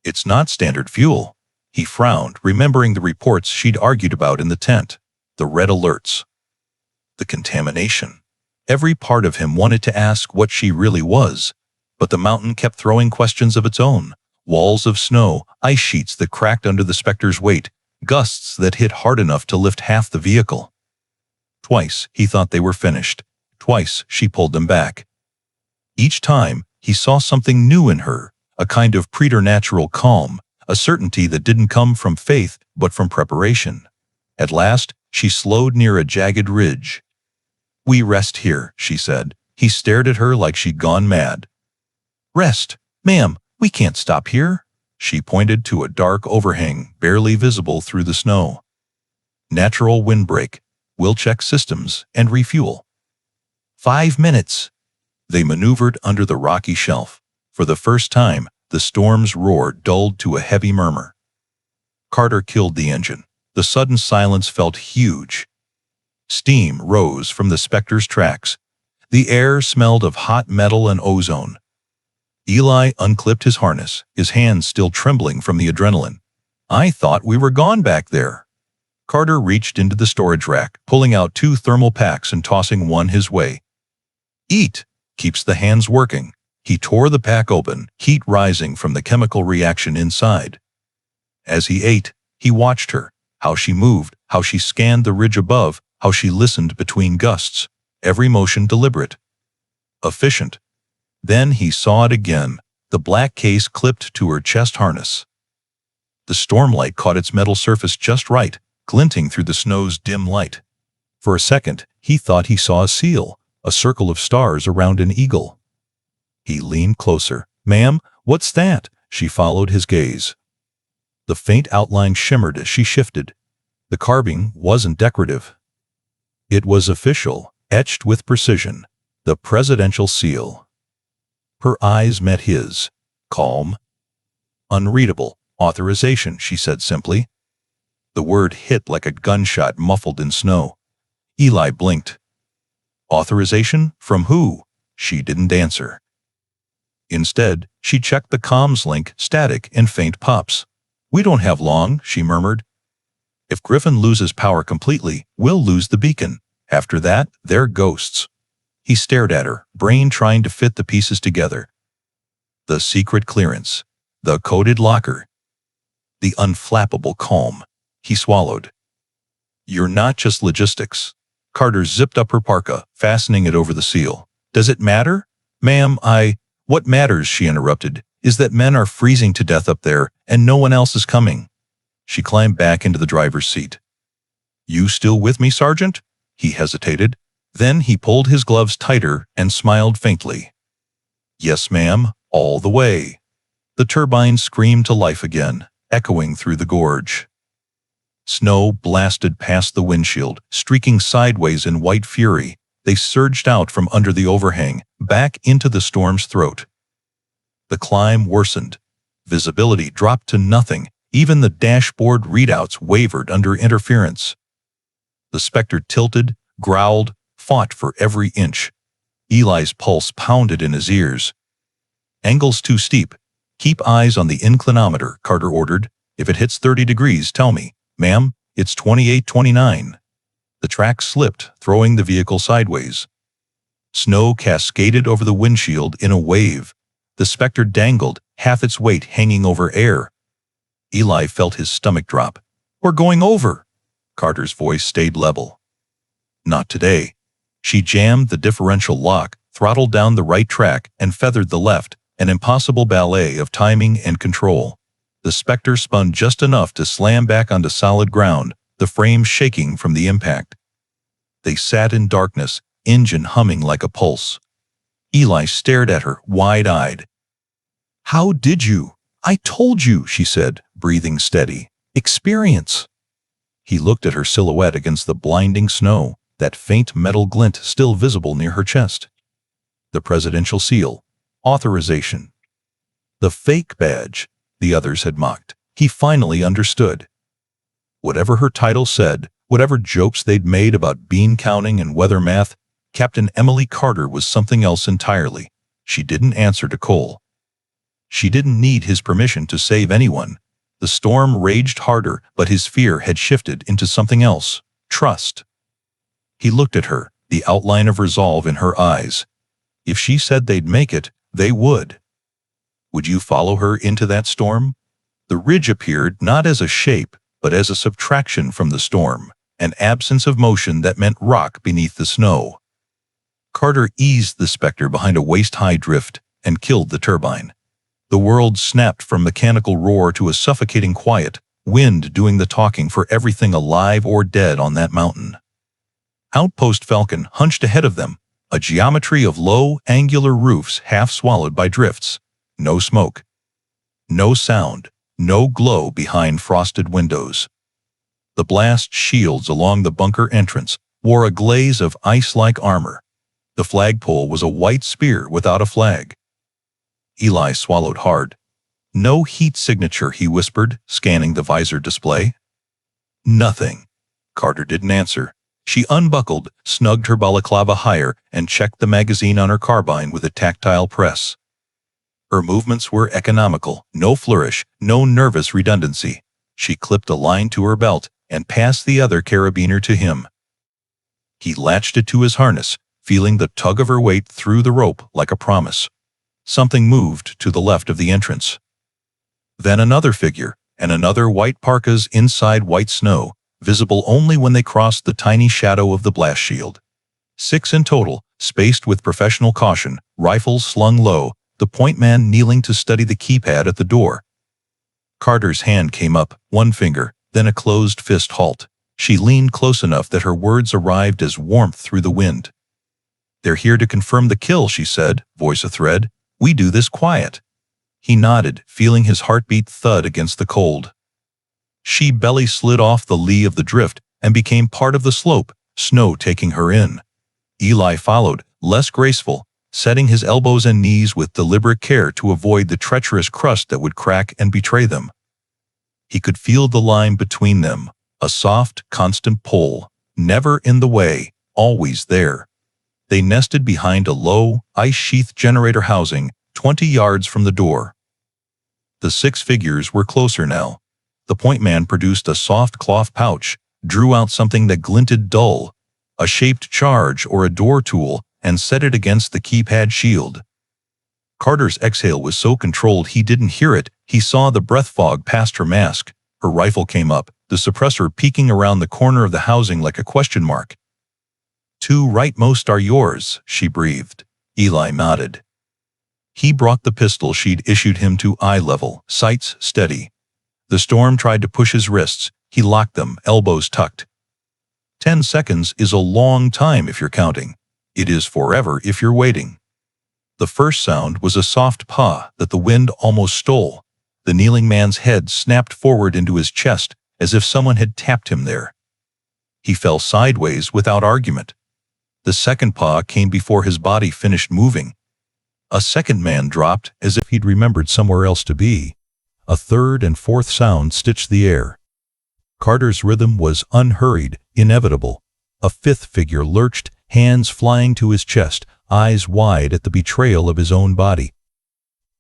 "It's not standard fuel." He frowned, remembering the reports she'd argued about in the tent. The red alerts. The contamination. Every part of him wanted to ask what she really was, but the mountain kept throwing questions of its own. Walls of snow, ice sheets that cracked under the Spectre's weight, gusts that hit hard enough to lift half the vehicle. Twice, he thought they were finished. Twice, she pulled them back. Each time, he saw something new in her, a kind of preternatural calm, a certainty that didn't come from faith but from preparation. At last, she slowed near a jagged ridge. "We rest here," she said. He stared at her like she'd gone mad. "Rest? Ma'am, we can't stop here." She pointed to a dark overhang, barely visible through the snow. "Natural windbreak. We'll check systems and refuel." 5 minutes. They maneuvered under the rocky shelf. For the first time, the storm's roar dulled to a heavy murmur. Carter killed the engine. The sudden silence felt huge. Steam rose from the Spectre's tracks. The air smelled of hot metal and ozone. Eli unclipped his harness, his hands still trembling from the adrenaline. "I thought we were gone back there." Carter reached into the storage rack, pulling out 2 thermal packs and tossing one his way. "Eat. Keeps the hands working." He tore the pack open, heat rising from the chemical reaction inside. As he ate, he watched her, how she moved, how she scanned the ridge above, how she listened between gusts, every motion deliberate. Efficient. Then he saw it again, the black case clipped to her chest harness. The stormlight caught its metal surface just right, glinting through the snow's dim light. For a second, he thought he saw a seal, a circle of stars around an eagle. He leaned closer. "Ma'am, what's that?" She followed his gaze. The faint outline shimmered as she shifted. The carving wasn't decorative. It was official, etched with precision, the presidential seal. Her eyes met his, calm, unreadable. "Authorization," she said simply. The word hit like a gunshot muffled in snow. Eli blinked. "Authorization? From who?" She didn't answer. Instead, she checked the comms link, static and faint pops. "We don't have long," she murmured. If Griffin loses power completely, we'll lose the beacon. After that, they're ghosts. He stared at her, brain trying to fit the pieces together. The secret clearance. The coded locker. The unflappable calm. He swallowed. You're not just logistics. Carter zipped up her parka, fastening it over the seal. Does it matter? Ma'am, What matters, she interrupted, is that men are freezing to death up there and no one else is coming. She climbed back into the driver's seat. You still with me, Sergeant? He hesitated. Then he pulled his gloves tighter and smiled faintly. Yes, ma'am, all the way. The turbine screamed to life again, echoing through the gorge. Snow blasted past the windshield, streaking sideways in white fury. They surged out from under the overhang, back into the storm's throat. The climb worsened. Visibility dropped to nothing. Even the dashboard readouts wavered under interference. The Spectre tilted, growled, fought for every inch. Eli's pulse pounded in his ears. Angle's too steep. Keep eyes on the inclinometer, Carter ordered. If it hits 30 degrees, tell me. Ma'am, it's 28-29. The track slipped, throwing the vehicle sideways. Snow cascaded over the windshield in a wave. The Spectre dangled, half its weight hanging over air. Eli felt his stomach drop. We're going over. Carter's voice stayed level. Not today. She jammed the differential lock, throttled down the right track, and feathered the left, an impossible ballet of timing and control. The Spectre spun just enough to slam back onto solid ground, the frame shaking from the impact. They sat in darkness, engine humming like a pulse. Eli stared at her, wide-eyed. How did you? I told you, she said, breathing steady. Experience. He looked at her silhouette against the blinding snow, that faint metal glint still visible near her chest. The presidential seal. Authorization. The fake badge the others had mocked. He finally understood. Whatever her title said, whatever jokes they'd made about bean counting and weather math, Captain Emily Carter was something else entirely. She didn't answer to Cole. She didn't need his permission to save anyone. The storm raged harder, but his fear had shifted into something else. Trust. He looked at her, the outline of resolve in her eyes. If she said they'd make it, they would. Would you follow her into that storm? The ridge appeared not as a shape, but as a subtraction from the storm, an absence of motion that meant rock beneath the snow. Carter eased the Spectre behind a waist-high drift and killed the turbine. The world snapped from mechanical roar to a suffocating quiet, wind doing the talking for everything alive or dead on that mountain. Outpost Falcon hunched ahead of them, a geometry of low, angular roofs half swallowed by drifts. No smoke. No sound. No glow behind frosted windows. The blast shields along the bunker entrance wore a glaze of ice-like armor. The flagpole was a white spear without a flag. Eli swallowed hard. No heat signature, he whispered, scanning the visor display. Nothing. Carter didn't answer. She unbuckled, snugged her balaclava higher, and checked the magazine on her carbine with a tactile press. Her movements were economical, no flourish, no nervous redundancy. She clipped a line to her belt and passed the other carabiner to him. He latched it to his harness, feeling the tug of her weight through the rope like a promise. Something moved to the left of the entrance. Then another figure, and another white parkas inside white snow, visible only when they crossed the tiny shadow of the blast shield. 6 in total, spaced with professional caution, rifles slung low, the point man kneeling to study the keypad at the door. Carter's hand came up, one finger, then a closed fist halt. She leaned close enough that her words arrived as warmth through the wind. They're here to confirm the kill, she said, voice athread. We do this quiet. He nodded, feeling his heartbeat thud against the cold. She belly slid off the lee of the drift and became part of the slope, snow taking her in. Eli followed, less graceful, setting his elbows and knees with deliberate care to avoid the treacherous crust that would crack and betray them. He could feel the line between them, a soft, constant pull, never in the way, always there. They nested behind a low, ice-sheath generator housing 20 yards from the door. The 6 figures were closer now. The point man produced a soft cloth pouch, drew out something that glinted dull, a shaped charge or a door tool, and set it against the keypad shield. Carter's exhale was so controlled he didn't hear it. He saw the breath fog past her mask. Her rifle came up, the suppressor peeking around the corner of the housing like a question mark. "Two rightmost are yours," she breathed. Eli nodded. He brought the pistol she'd issued him to eye level, sights steady. The storm tried to push his wrists. He locked them, elbows tucked. 10 seconds is a long time if you're counting. It is forever if you're waiting. The first sound was a soft paw that the wind almost stole. The kneeling man's head snapped forward into his chest as if someone had tapped him there. He fell sideways without argument. The second paw came before his body finished moving. A second man dropped as if he'd remembered somewhere else to be. A third and fourth sound stitched the air. Carter's rhythm was unhurried, inevitable. A fifth figure lurched, hands flying to his chest, eyes wide at the betrayal of his own body.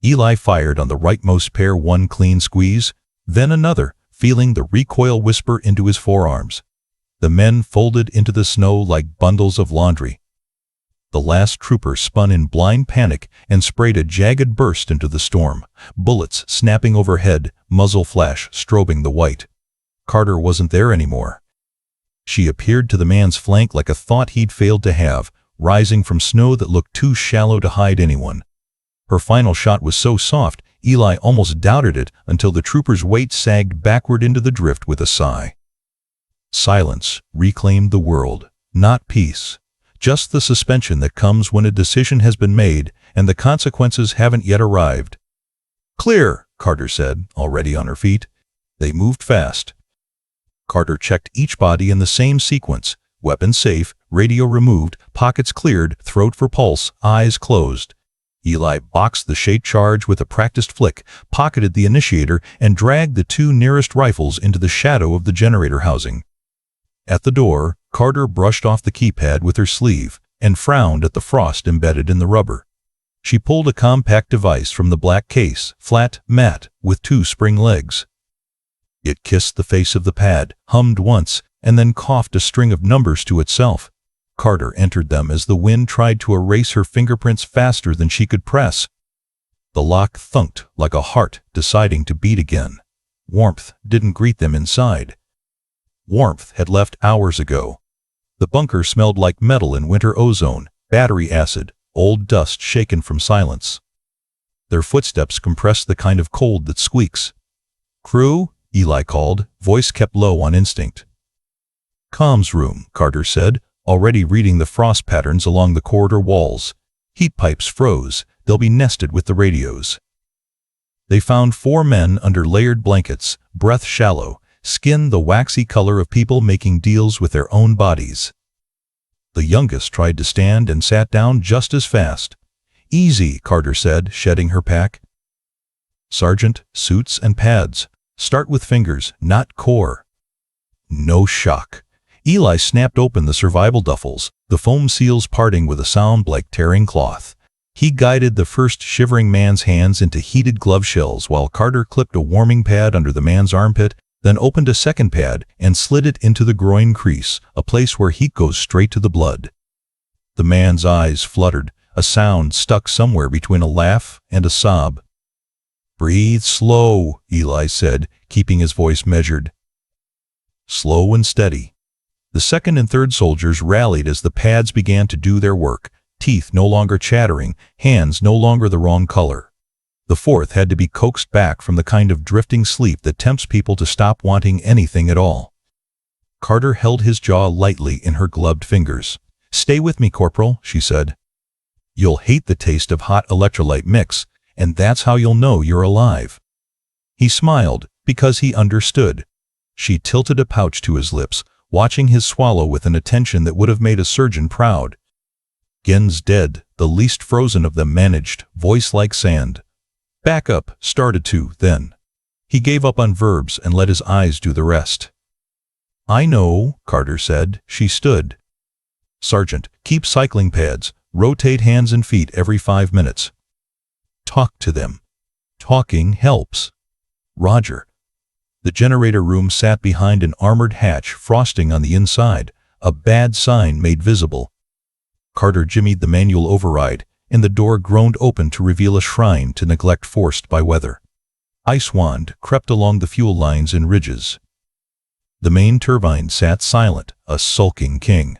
Eli fired on the rightmost pair, one clean squeeze, then another, feeling the recoil whisper into his forearms. The men folded into the snow like bundles of laundry. The last trooper spun in blind panic and sprayed a jagged burst into the storm, bullets snapping overhead, muzzle flash strobing the white. Carter wasn't there anymore. She appeared to the man's flank like a thought he'd failed to have, rising from snow that looked too shallow to hide anyone. Her final shot was so soft, Eli almost doubted it until the trooper's weight sagged backward into the drift with a sigh. Silence reclaimed the world, not peace. Just the suspension that comes when a decision has been made and the consequences haven't yet arrived. "Clear," Carter said, already on her feet. They moved fast. Carter checked each body in the same sequence. Weapons safe, radio removed, pockets cleared, throat for pulse, eyes closed. Eli boxed the shaped charge with a practiced flick, pocketed the initiator, and dragged the two nearest rifles into the shadow of the generator housing. At the door, Carter brushed off the keypad with her sleeve and frowned at the frost embedded in the rubber. She pulled a compact device from the black case, flat, matte, with two spring legs. It kissed the face of the pad, hummed once, and then coughed a string of numbers to itself. Carter entered them as the wind tried to erase her fingerprints faster than she could press. The lock thunked like a heart deciding to beat again. Warmth didn't greet them inside. Warmth had left hours ago. The bunker smelled like metal in winter ozone, battery acid, old dust shaken from silence. Their footsteps compressed the kind of cold that squeaks. "Crew?" Eli called, voice kept low on instinct. "Comms room," Carter said, already reading the frost patterns along the corridor walls. Heat pipes froze. They'll be nested with the radios. They found 4 men under layered blankets, breath shallow, skin the waxy color of people making deals with their own bodies. The youngest tried to stand and sat down just as fast. "Easy," Carter said, shedding her pack. "Sergeant, suits and pads. Start with fingers, not core." No shock. Eli snapped open the survival duffels, the foam seals parting with a sound like tearing cloth. He guided the first shivering man's hands into heated glove shells while Carter clipped a warming pad under the man's armpit, then opened a second pad and slid it into the groin crease, a place where heat goes straight to the blood. The man's eyes fluttered, a sound stuck somewhere between a laugh and a sob. "Breathe slow," Eli said, keeping his voice measured. Slow and steady. The second and third soldiers rallied as the pads began to do their work, teeth no longer chattering, hands no longer the wrong color. The fourth had to be coaxed back from the kind of drifting sleep that tempts people to stop wanting anything at all. Carter held his jaw lightly in her gloved fingers. "Stay with me, Corporal," she said. "You'll hate the taste of hot electrolyte mix, and that's how you'll know you're alive." He smiled, because he understood. She tilted a pouch to his lips, watching his swallow with an attention that would have made a surgeon proud. "Gen's dead," the least frozen of them managed, voice like sand. "Back up," started to, then. He gave up on verbs and let his eyes do the rest. "I know," Carter said. She stood. "Sergeant, keep cycling pads. Rotate hands and feet every 5 minutes. Talk to them. Talking helps." "Roger." The generator room sat behind an armored hatch, frosting on the inside, a bad sign made visible. Carter jimmied the manual override, and the door groaned open to reveal a shrine to neglect forced by weather. Ice wand crept along the fuel lines in ridges. The main turbine sat silent, a sulking king.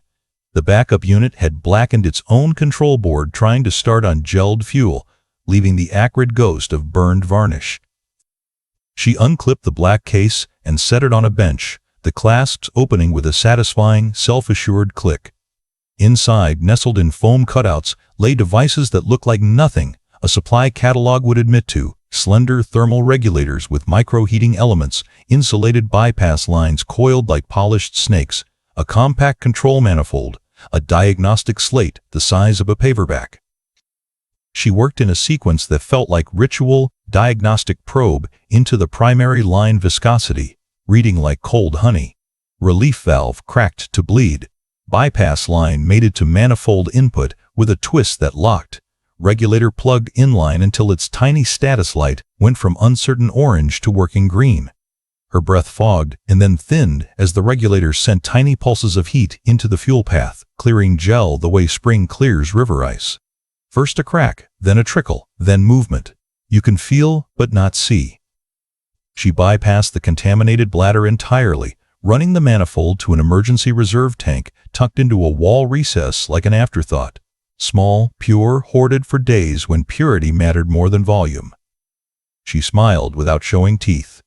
The backup unit had blackened its own control board trying to start on gelled fuel, leaving the acrid ghost of burned varnish. She unclipped the black case and set it on a bench, the clasps opening with a satisfying, self-assured click. Inside, nestled in foam cutouts, lay devices that looked like nothing a supply catalog would admit to: slender thermal regulators with micro-heating elements, insulated bypass lines coiled like polished snakes, a compact control manifold, a diagnostic slate the size of a paperback. She worked in a sequence that felt like ritual, diagnostic probe into the primary line viscosity, reading like cold honey. Relief valve cracked to bleed. Bypass line mated to manifold input with a twist that locked. Regulator plugged inline until its tiny status light went from uncertain orange to working green. Her breath fogged and then thinned as the regulator sent tiny pulses of heat into the fuel path, clearing gel the way spring clears river ice. First a crack, then a trickle, then movement. You can feel but not see. She bypassed the contaminated bladder entirely, running the manifold to an emergency reserve tank tucked into a wall recess like an afterthought. Small, pure, hoarded for days when purity mattered more than volume. She smiled without showing teeth.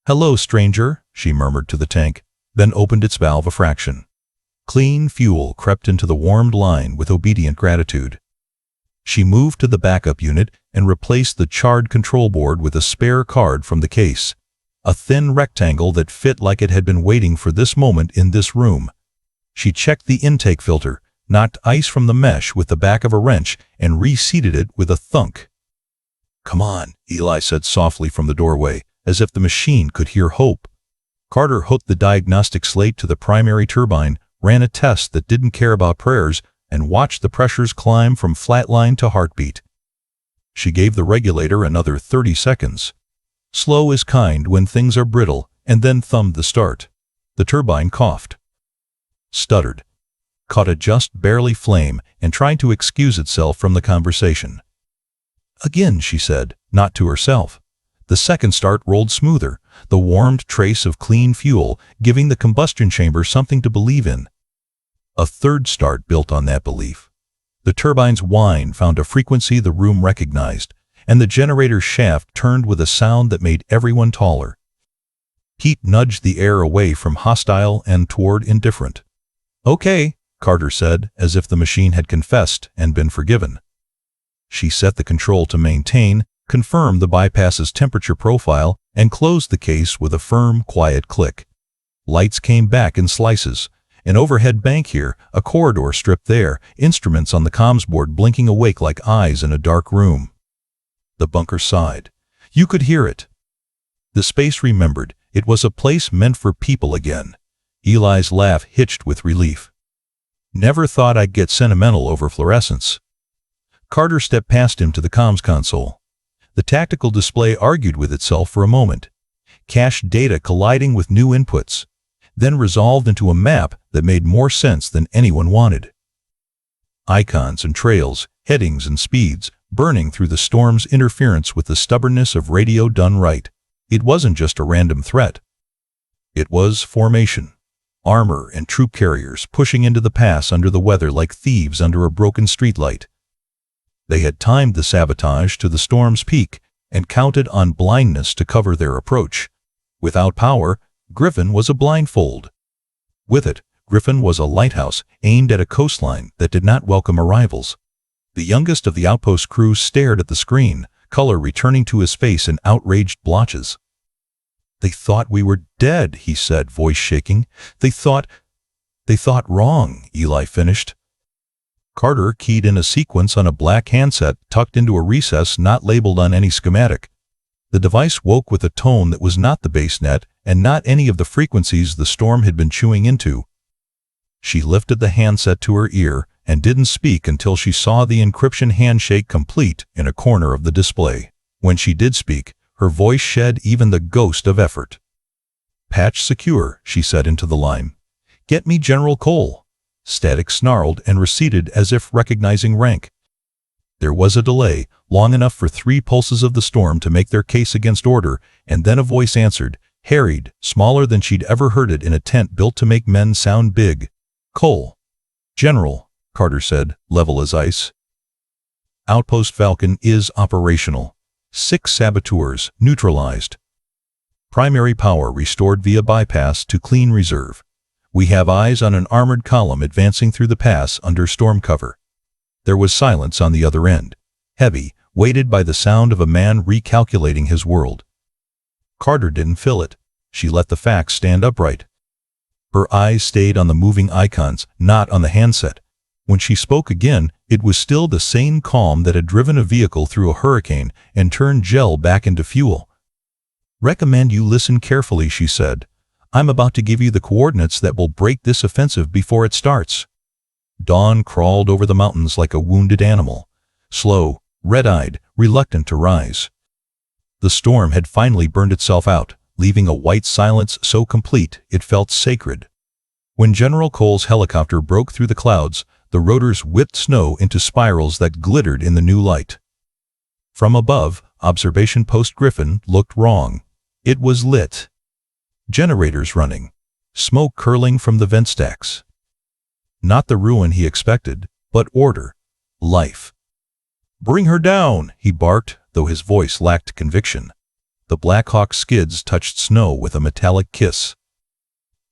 "Hello, stranger," she murmured to the tank, then opened its valve a fraction. Clean fuel crept into the warmed line with obedient gratitude. She moved to the backup unit and replaced the charred control board with a spare card from the case. A thin rectangle that fit like it had been waiting for this moment in this room. She checked the intake filter, knocked ice from the mesh with the back of a wrench, and reseated it with a thunk. "Come on," Eli said softly from the doorway, as if the machine could hear hope. Carter hooked the diagnostic slate to the primary turbine, ran a test that didn't care about prayers, and watched the pressures climb from flatline to heartbeat. She gave the regulator another 30 seconds. Slow is kind when things are brittle, and then thumbed the start. The turbine coughed, stuttered, caught a just barely flame, and tried to excuse itself from the conversation. "Again," she said, not to herself. The second start rolled smoother, the warmed trace of clean fuel giving the combustion chamber something to believe in. A third start built on that belief. The turbine's whine found a frequency the room recognized, and the generator's shaft turned with a sound that made everyone taller. Heat nudged the air away from hostile and toward indifferent. "Okay," Carter said, as if the machine had confessed and been forgiven. She set the control to maintain, confirmed the bypass's temperature profile, and closed the case with a firm, quiet click. Lights came back in slices. An overhead bank here, a corridor stripped there, instruments on the comms board blinking awake like eyes in a dark room. The bunker sighed. You could hear it. The space remembered. It was a place meant for people again. Eli's laugh hitched with relief. "Never thought I'd get sentimental over fluorescence." Carter stepped past him to the comms console. The tactical display argued with itself for a moment. Cached data colliding with new inputs, then resolved into a map that made more sense than anyone wanted. Icons and trails, headings and speeds, burning through the storm's interference with the stubbornness of radio done right. It wasn't just a random threat. It was formation. Armor and troop carriers pushing into the pass under the weather like thieves under a broken streetlight. They had timed the sabotage to the storm's peak and counted on blindness to cover their approach. Without power, Griffin was a blindfold. With it, Griffin was a lighthouse aimed at a coastline that did not welcome arrivals. The youngest of the outpost crew stared at the screen, color returning to his face in outraged blotches. "They thought we were dead," he said, voice shaking. They thought wrong," Eli finished. Carter keyed in a sequence on a black handset tucked into a recess not labeled on any schematic. The device woke with a tone that was not the base net and not any of the frequencies the storm had been chewing into. She lifted the handset to her ear and didn't speak until she saw the encryption handshake complete in a corner of the display. When she did speak, Her voice shed even the ghost of effort. "Patch secure," she said into the line. "Get me General Cole." Static snarled and receded as if recognizing rank. There was a delay, long enough for 3 pulses of the storm to make their case against order, and then a voice answered, harried, smaller than she'd ever heard it in a tent built to make men sound big. "Cole." "General," Carter said, level as ice. "Outpost Falcon is operational. 6 saboteurs neutralized. Primary power restored via bypass to clean reserve. We have eyes on an armored column advancing through the pass under storm cover." There was silence on the other end, heavy, weighted by the sound of a man recalculating his world. Carter didn't fill it. She let the facts stand upright. Her eyes stayed on the moving icons, not on the handset. When she spoke again, it was still the same calm that had driven a vehicle through a hurricane and turned gel back into fuel. "Recommend you listen carefully," she said. "I'm about to give you the coordinates that will break this offensive before it starts." Dawn crawled over the mountains like a wounded animal, slow, red-eyed, reluctant to rise. The storm had finally burned itself out, leaving a white silence so complete it felt sacred. When General Cole's helicopter broke through the clouds, the rotors whipped snow into spirals that glittered in the new light. From above, Observation Post Griffin looked wrong. It was lit. Generators running. Smoke curling from the vent stacks. Not the ruin he expected, but order. Life. "Bring her down," he barked, though his voice lacked conviction. The Black Hawk skids touched snow with a metallic kiss.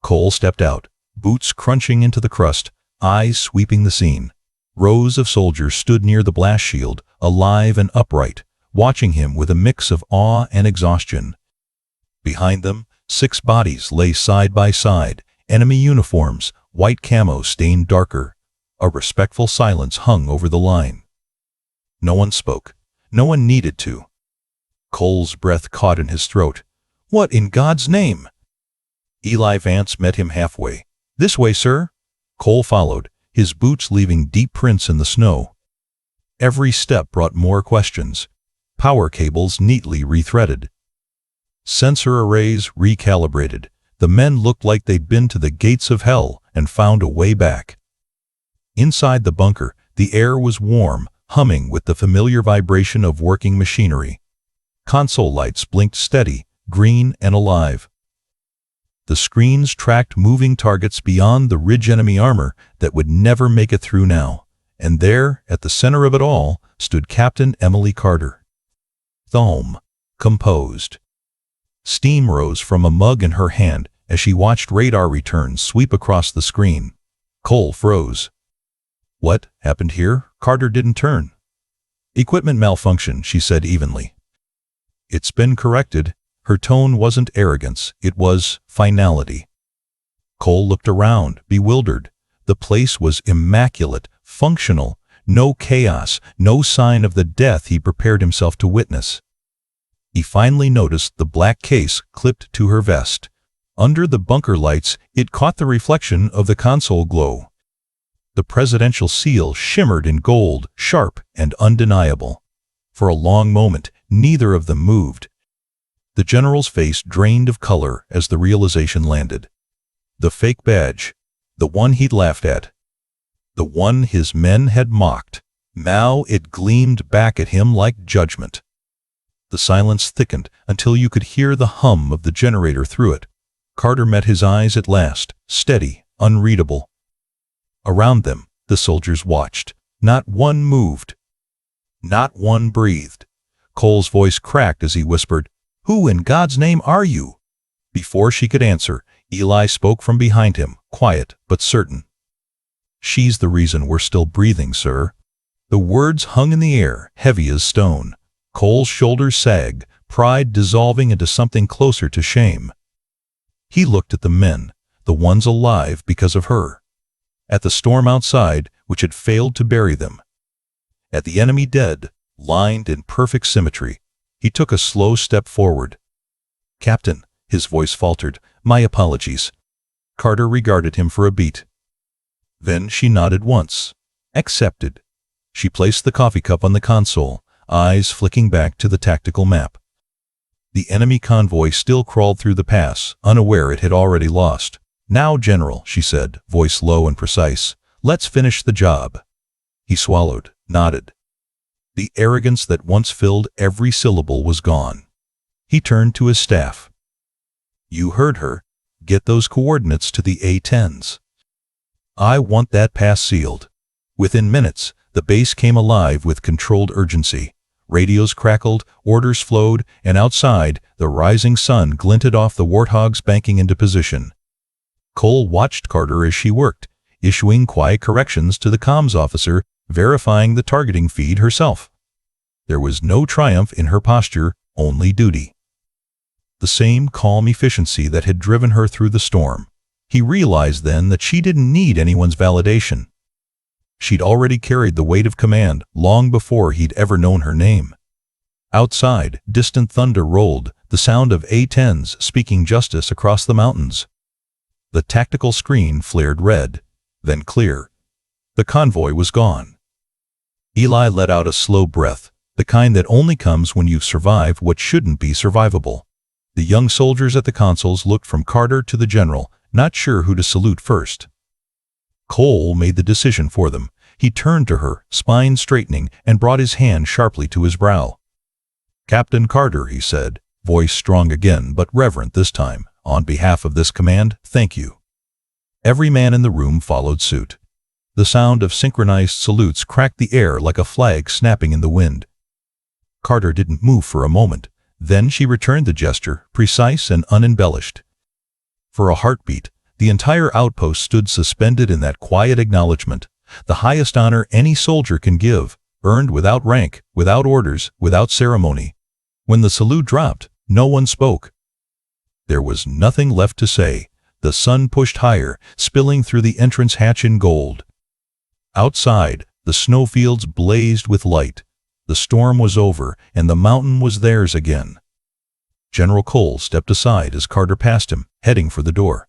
Cole stepped out, boots crunching into the crust, eyes sweeping the scene. Rows of soldiers stood near the blast shield, alive and upright, watching him with a mix of awe and exhaustion. Behind them, 6 bodies lay side by side, enemy uniforms, white camo stained darker. A respectful silence hung over the line. No one spoke. No one needed to. Cole's breath caught in his throat. "What in God's name?" Eli Vance met him halfway. "This way, sir." Cole followed, his boots leaving deep prints in the snow. Every step brought more questions. Power cables neatly rethreaded. Sensor arrays recalibrated. The men looked like they'd been to the gates of hell and found a way back. Inside the bunker, the air was warm, humming with the familiar vibration of working machinery. Console lights blinked steady, green and alive. The screens tracked moving targets beyond the ridge enemy armor that would never make it through now. And there, at the center of it all, stood Captain Emily Carter. Calm, composed. Steam rose from a mug in her hand as she watched radar returns sweep across the screen. Cole froze. "What happened here?" Carter didn't turn. "Equipment malfunction," she said evenly. "It's been corrected." Her tone wasn't arrogance, it was finality. Cole looked around, bewildered. The place was immaculate, functional, no chaos, no sign of the death he prepared himself to witness. He finally noticed the black case clipped to her vest. Under the bunker lights, it caught the reflection of the console glow. The presidential seal shimmered in gold, sharp and undeniable. For a long moment, neither of them moved. The general's face drained of color as the realization landed. The fake badge, the one he'd laughed at, the one his men had mocked. Now it gleamed back at him like judgment. The silence thickened until you could hear the hum of the generator through it. Carter met his eyes at last, steady, unreadable. Around them, the soldiers watched. Not one moved. Not one breathed. Cole's voice cracked as he whispered, "Who in God's name are you?" Before she could answer, Eli spoke from behind him, quiet but certain. "She's the reason we're still breathing, sir." The words hung in the air, heavy as stone. Cole's shoulders sagged, pride dissolving into something closer to shame. He looked at the men, the ones alive because of her. At the storm outside, which had failed to bury them. At the enemy dead, lined in perfect symmetry. He took a slow step forward. "Captain," his voice faltered, "my apologies." Carter regarded him for a beat. Then she nodded once. Accepted. She placed the coffee cup on the console, eyes flicking back to the tactical map. The enemy convoy still crawled through the pass, unaware it had already lost. "Now, General," she said, voice low and precise, "let's finish the job." He swallowed, nodded. The arrogance that once filled every syllable was gone. He turned to his staff. "You heard her. Get those coordinates to the A-10s. I want that pass sealed." Within minutes, the base came alive with controlled urgency. Radios crackled, orders flowed, and outside, the rising sun glinted off the warthogs banking into position. Cole watched Carter as she worked, issuing quiet corrections to the comms officer, verifying the targeting feed herself. There was no triumph in her posture, only duty. The same calm efficiency that had driven her through the storm. He realized then that she didn't need anyone's validation. She'd already carried the weight of command long before he'd ever known her name. Outside, distant thunder rolled, the sound of A-10s speaking justice across the mountains. The tactical screen flared red, then clear. The convoy was gone. Eli let out a slow breath, the kind that only comes when you survive what shouldn't be survivable. The young soldiers at the consoles looked from Carter to the general, not sure who to salute first. Cole made the decision for them. He turned to her, spine straightening, and brought his hand sharply to his brow. "Captain Carter," he said, voice strong again but reverent this time, "on behalf of this command, thank you." Every man in the room followed suit. The sound of synchronized salutes cracked the air like a flag snapping in the wind. Carter didn't move for a moment. Then she returned the gesture, precise and unembellished. For a heartbeat, the entire outpost stood suspended in that quiet acknowledgement, the highest honor any soldier can give, earned without rank, without orders, without ceremony. When the salute dropped, no one spoke. There was nothing left to say. The sun pushed higher, spilling through the entrance hatch in gold. Outside, the snowfields blazed with light. The storm was over, and the mountain was theirs again. General Cole stepped aside as Carter passed him, heading for the door.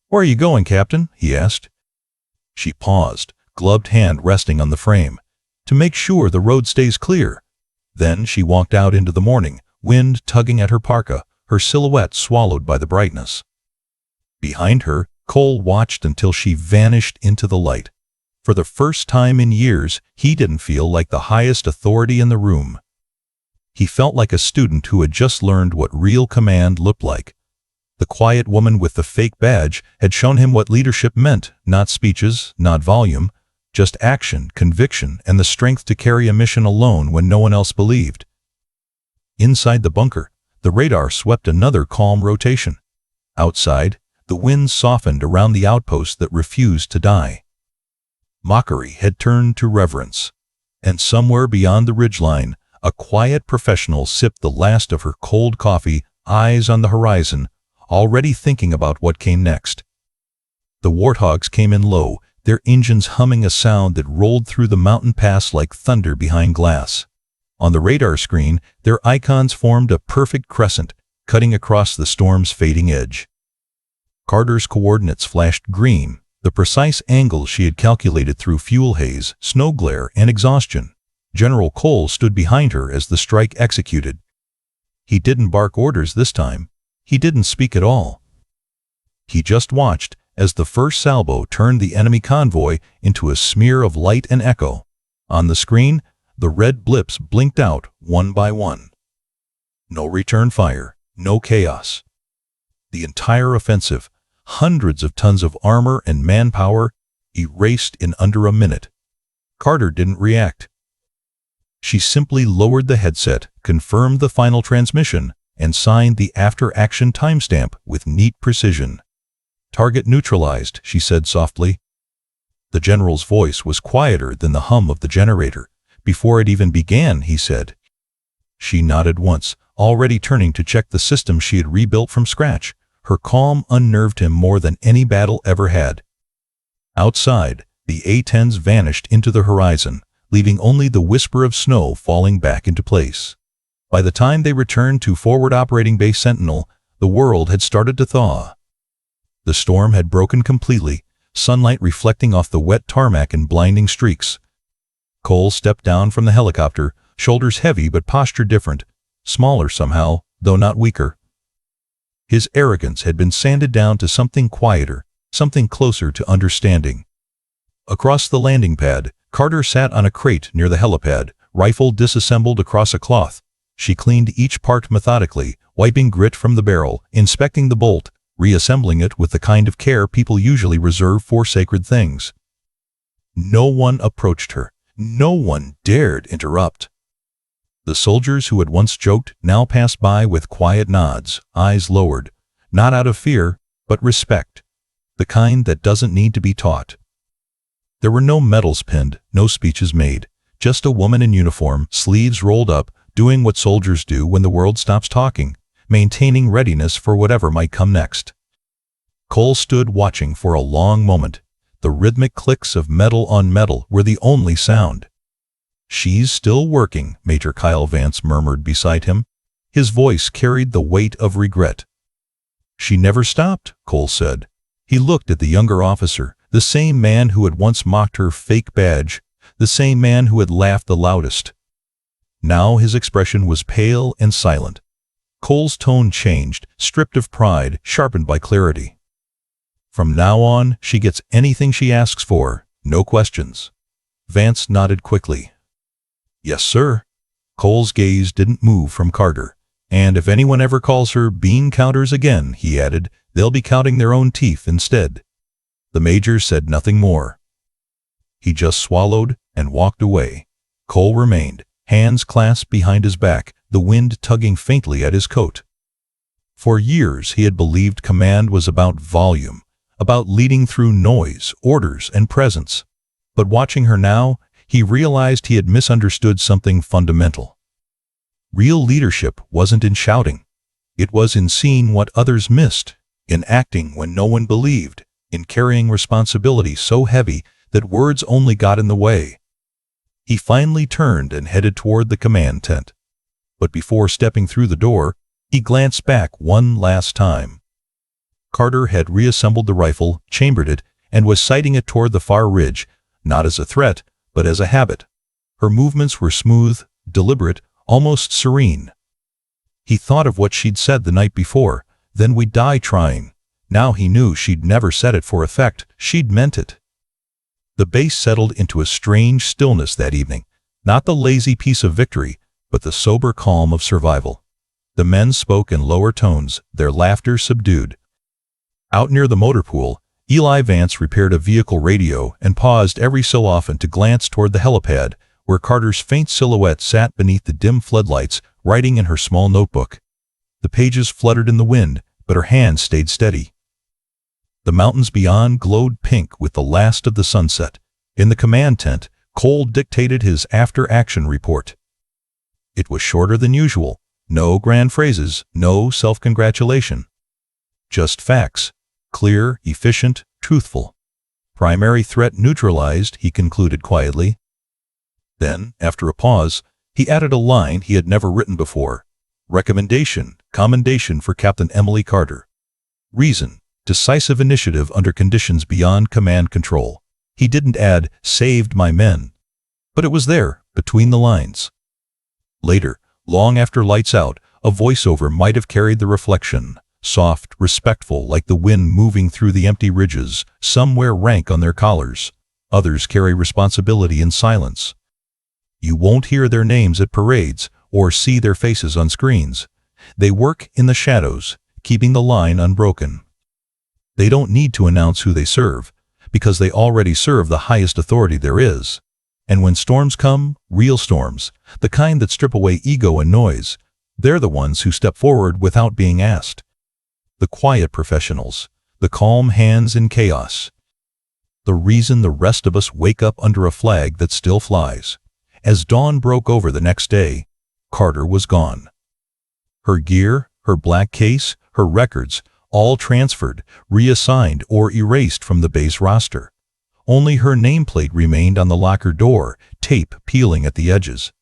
"Where are you going, Captain?" he asked. She paused, gloved hand resting on the frame. "To make sure the road stays clear." Then she walked out into the morning, wind tugging at her parka, her silhouette swallowed by the brightness. Behind her, Cole watched until she vanished into the light. For the first time in years, he didn't feel like the highest authority in the room. He felt like a student who had just learned what real command looked like. The quiet woman with the fake badge had shown him what leadership meant, not speeches, not volume, just action, conviction, and the strength to carry a mission alone when no one else believed. Inside the bunker, the radar swept another calm rotation. Outside, the wind softened around the outpost that refused to die. Mockery had turned to reverence, and somewhere beyond the ridgeline, a quiet professional sipped the last of her cold coffee, eyes on the horizon, already thinking about what came next. The warthogs came in low, their engines humming a sound that rolled through the mountain pass like thunder behind glass. On the radar screen, their icons formed a perfect crescent, cutting across the storm's fading edge. Carter's coordinates flashed green, the precise angle she had calculated through fuel haze, snow glare, and exhaustion. General Cole stood behind her as the strike executed. He didn't bark orders this time. He didn't speak at all. He just watched as the first salvo turned the enemy convoy into a smear of light and echo. On the screen, the red blips blinked out one by one. No return fire, no chaos. The entire offensive, hundreds of tons of armor and manpower, erased in under a minute. Carter didn't react. She simply lowered the headset, confirmed the final transmission, and signed the after-action timestamp with neat precision. "Target neutralized," she said softly. The general's voice was quieter than the hum of the generator. "Before it even began," he said. She nodded once, already turning to check the system she had rebuilt from scratch. Her calm unnerved him more than any battle ever had. Outside, the A-10s vanished into the horizon, leaving only the whisper of snow falling back into place. By the time they returned to Forward Operating Base Sentinel, the world had started to thaw. The storm had broken completely, sunlight reflecting off the wet tarmac in blinding streaks. Cole stepped down from the helicopter, shoulders heavy but posture different, smaller somehow, though not weaker. His arrogance had been sanded down to something quieter, something closer to understanding. Across the landing pad, Carter sat on a crate near the helipad, rifle disassembled across a cloth. She cleaned each part methodically, wiping grit from the barrel, inspecting the bolt, reassembling it with the kind of care people usually reserve for sacred things. No one approached her. No one dared interrupt. The soldiers who had once joked now passed by with quiet nods, eyes lowered, not out of fear, but respect, the kind that doesn't need to be taught. There were no medals pinned, no speeches made, just a woman in uniform, sleeves rolled up, doing what soldiers do when the world stops talking, maintaining readiness for whatever might come next. Cole stood watching for a long moment. The rhythmic clicks of metal on metal were the only sound. "She's still working," Major Kyle Vance murmured beside him. His voice carried the weight of regret. "She never stopped," Cole said. He looked at the younger officer, the same man who had once mocked her fake badge, the same man who had laughed the loudest. Now his expression was pale and silent. Cole's tone changed, stripped of pride, sharpened by clarity. "From now on, she gets anything she asks for, no questions." Vance nodded quickly. "Yes, sir." Cole's gaze didn't move from Carter. "And if anyone ever calls her bean counters again," he added, "they'll be counting their own teeth instead." The major said nothing more. He just swallowed and walked away. Cole remained, hands clasped behind his back, the wind tugging faintly at his coat. For years he had believed command was about volume, about leading through noise, orders, and presence. But watching her now, he realized he had misunderstood something fundamental. Real leadership wasn't in shouting. It was in seeing what others missed, in acting when no one believed, in carrying responsibility so heavy that words only got in the way. He finally turned and headed toward the command tent. But before stepping through the door, he glanced back one last time. Carter had reassembled the rifle, chambered it, and was sighting it toward the far ridge, not as a threat, but as a habit. Her movements were smooth, deliberate, almost serene. He thought of what she'd said the night before, "Then we'd die trying." Now he knew she'd never said it for effect, she'd meant it. The base settled into a strange stillness that evening, not the lazy peace of victory, but the sober calm of survival. The men spoke in lower tones, their laughter subdued. Out near the motor pool, Eli Vance repaired a vehicle radio and paused every so often to glance toward the helipad, where Carter's faint silhouette sat beneath the dim floodlights, writing in her small notebook. The pages fluttered in the wind, but her hand stayed steady. The mountains beyond glowed pink with the last of the sunset. In the command tent, Cole dictated his after-action report. It was shorter than usual. No grand phrases, no self-congratulation. Just facts. Clear, efficient, truthful. "Primary threat neutralized," he concluded quietly. Then, after a pause, he added a line he had never written before. "Recommendation, commendation for Captain Emily Carter. Reason, decisive initiative under conditions beyond command control." He didn't add, "saved my men." But it was there, between the lines. Later, long after lights out, a voiceover might have carried the reflection. Soft, respectful, like the wind moving through the empty ridges. Some wear rank on their collars. Others carry responsibility in silence. You won't hear their names at parades or see their faces on screens. They work in the shadows, keeping the line unbroken. They don't need to announce who they serve, because they already serve the highest authority there is. And when storms come, real storms, the kind that strip away ego and noise, they're the ones who step forward without being asked. The quiet professionals, the calm hands in chaos. The reason the rest of us wake up under a flag that still flies. As dawn broke over the next day, Carter was gone. Her gear, her black case, her records, all transferred, reassigned, or erased from the base roster. Only her nameplate remained on the locker door, tape peeling at the edges.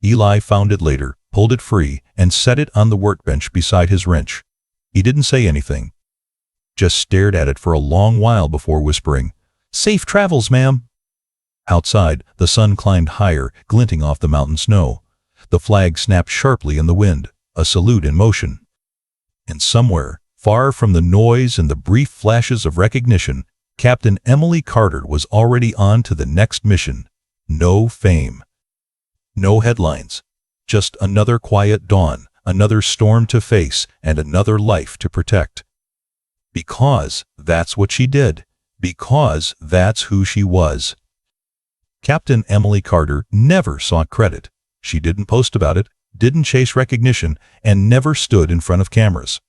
Eli found it later, pulled it free, and set it on the workbench beside his wrench. He didn't say anything, just stared at it for a long while before whispering, "Safe travels, ma'am." Outside, the sun climbed higher, glinting off the mountain snow. The flag snapped sharply in the wind. a salute in motion. And somewhere, far from the noise and the brief flashes of recognition, Captain Emily Carter was already on to the next mission. No fame. No headlines. Just another quiet dawn, another storm to face, and another life to protect. Because that's what she did. Because that's who she was. Captain Emily Carter never sought credit. She didn't post about it, didn't chase recognition, and never stood in front of cameras.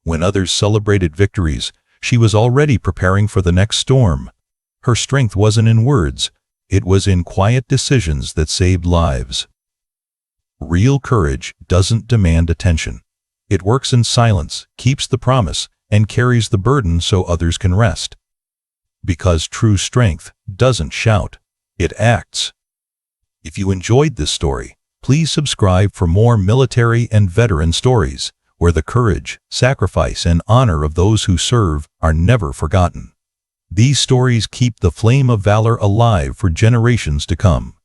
When others celebrated victories, she was already preparing for the next storm. Her strength wasn't in words, it was in quiet decisions that saved lives. Real courage doesn't demand attention. It works in silence, keeps the promise, and carries the burden so others can rest. Because true strength doesn't shout, it acts. If you enjoyed this story, please subscribe for more military and veteran stories, where the courage, sacrifice, and honor of those who serve are never forgotten. These stories keep the flame of valor alive for generations to come.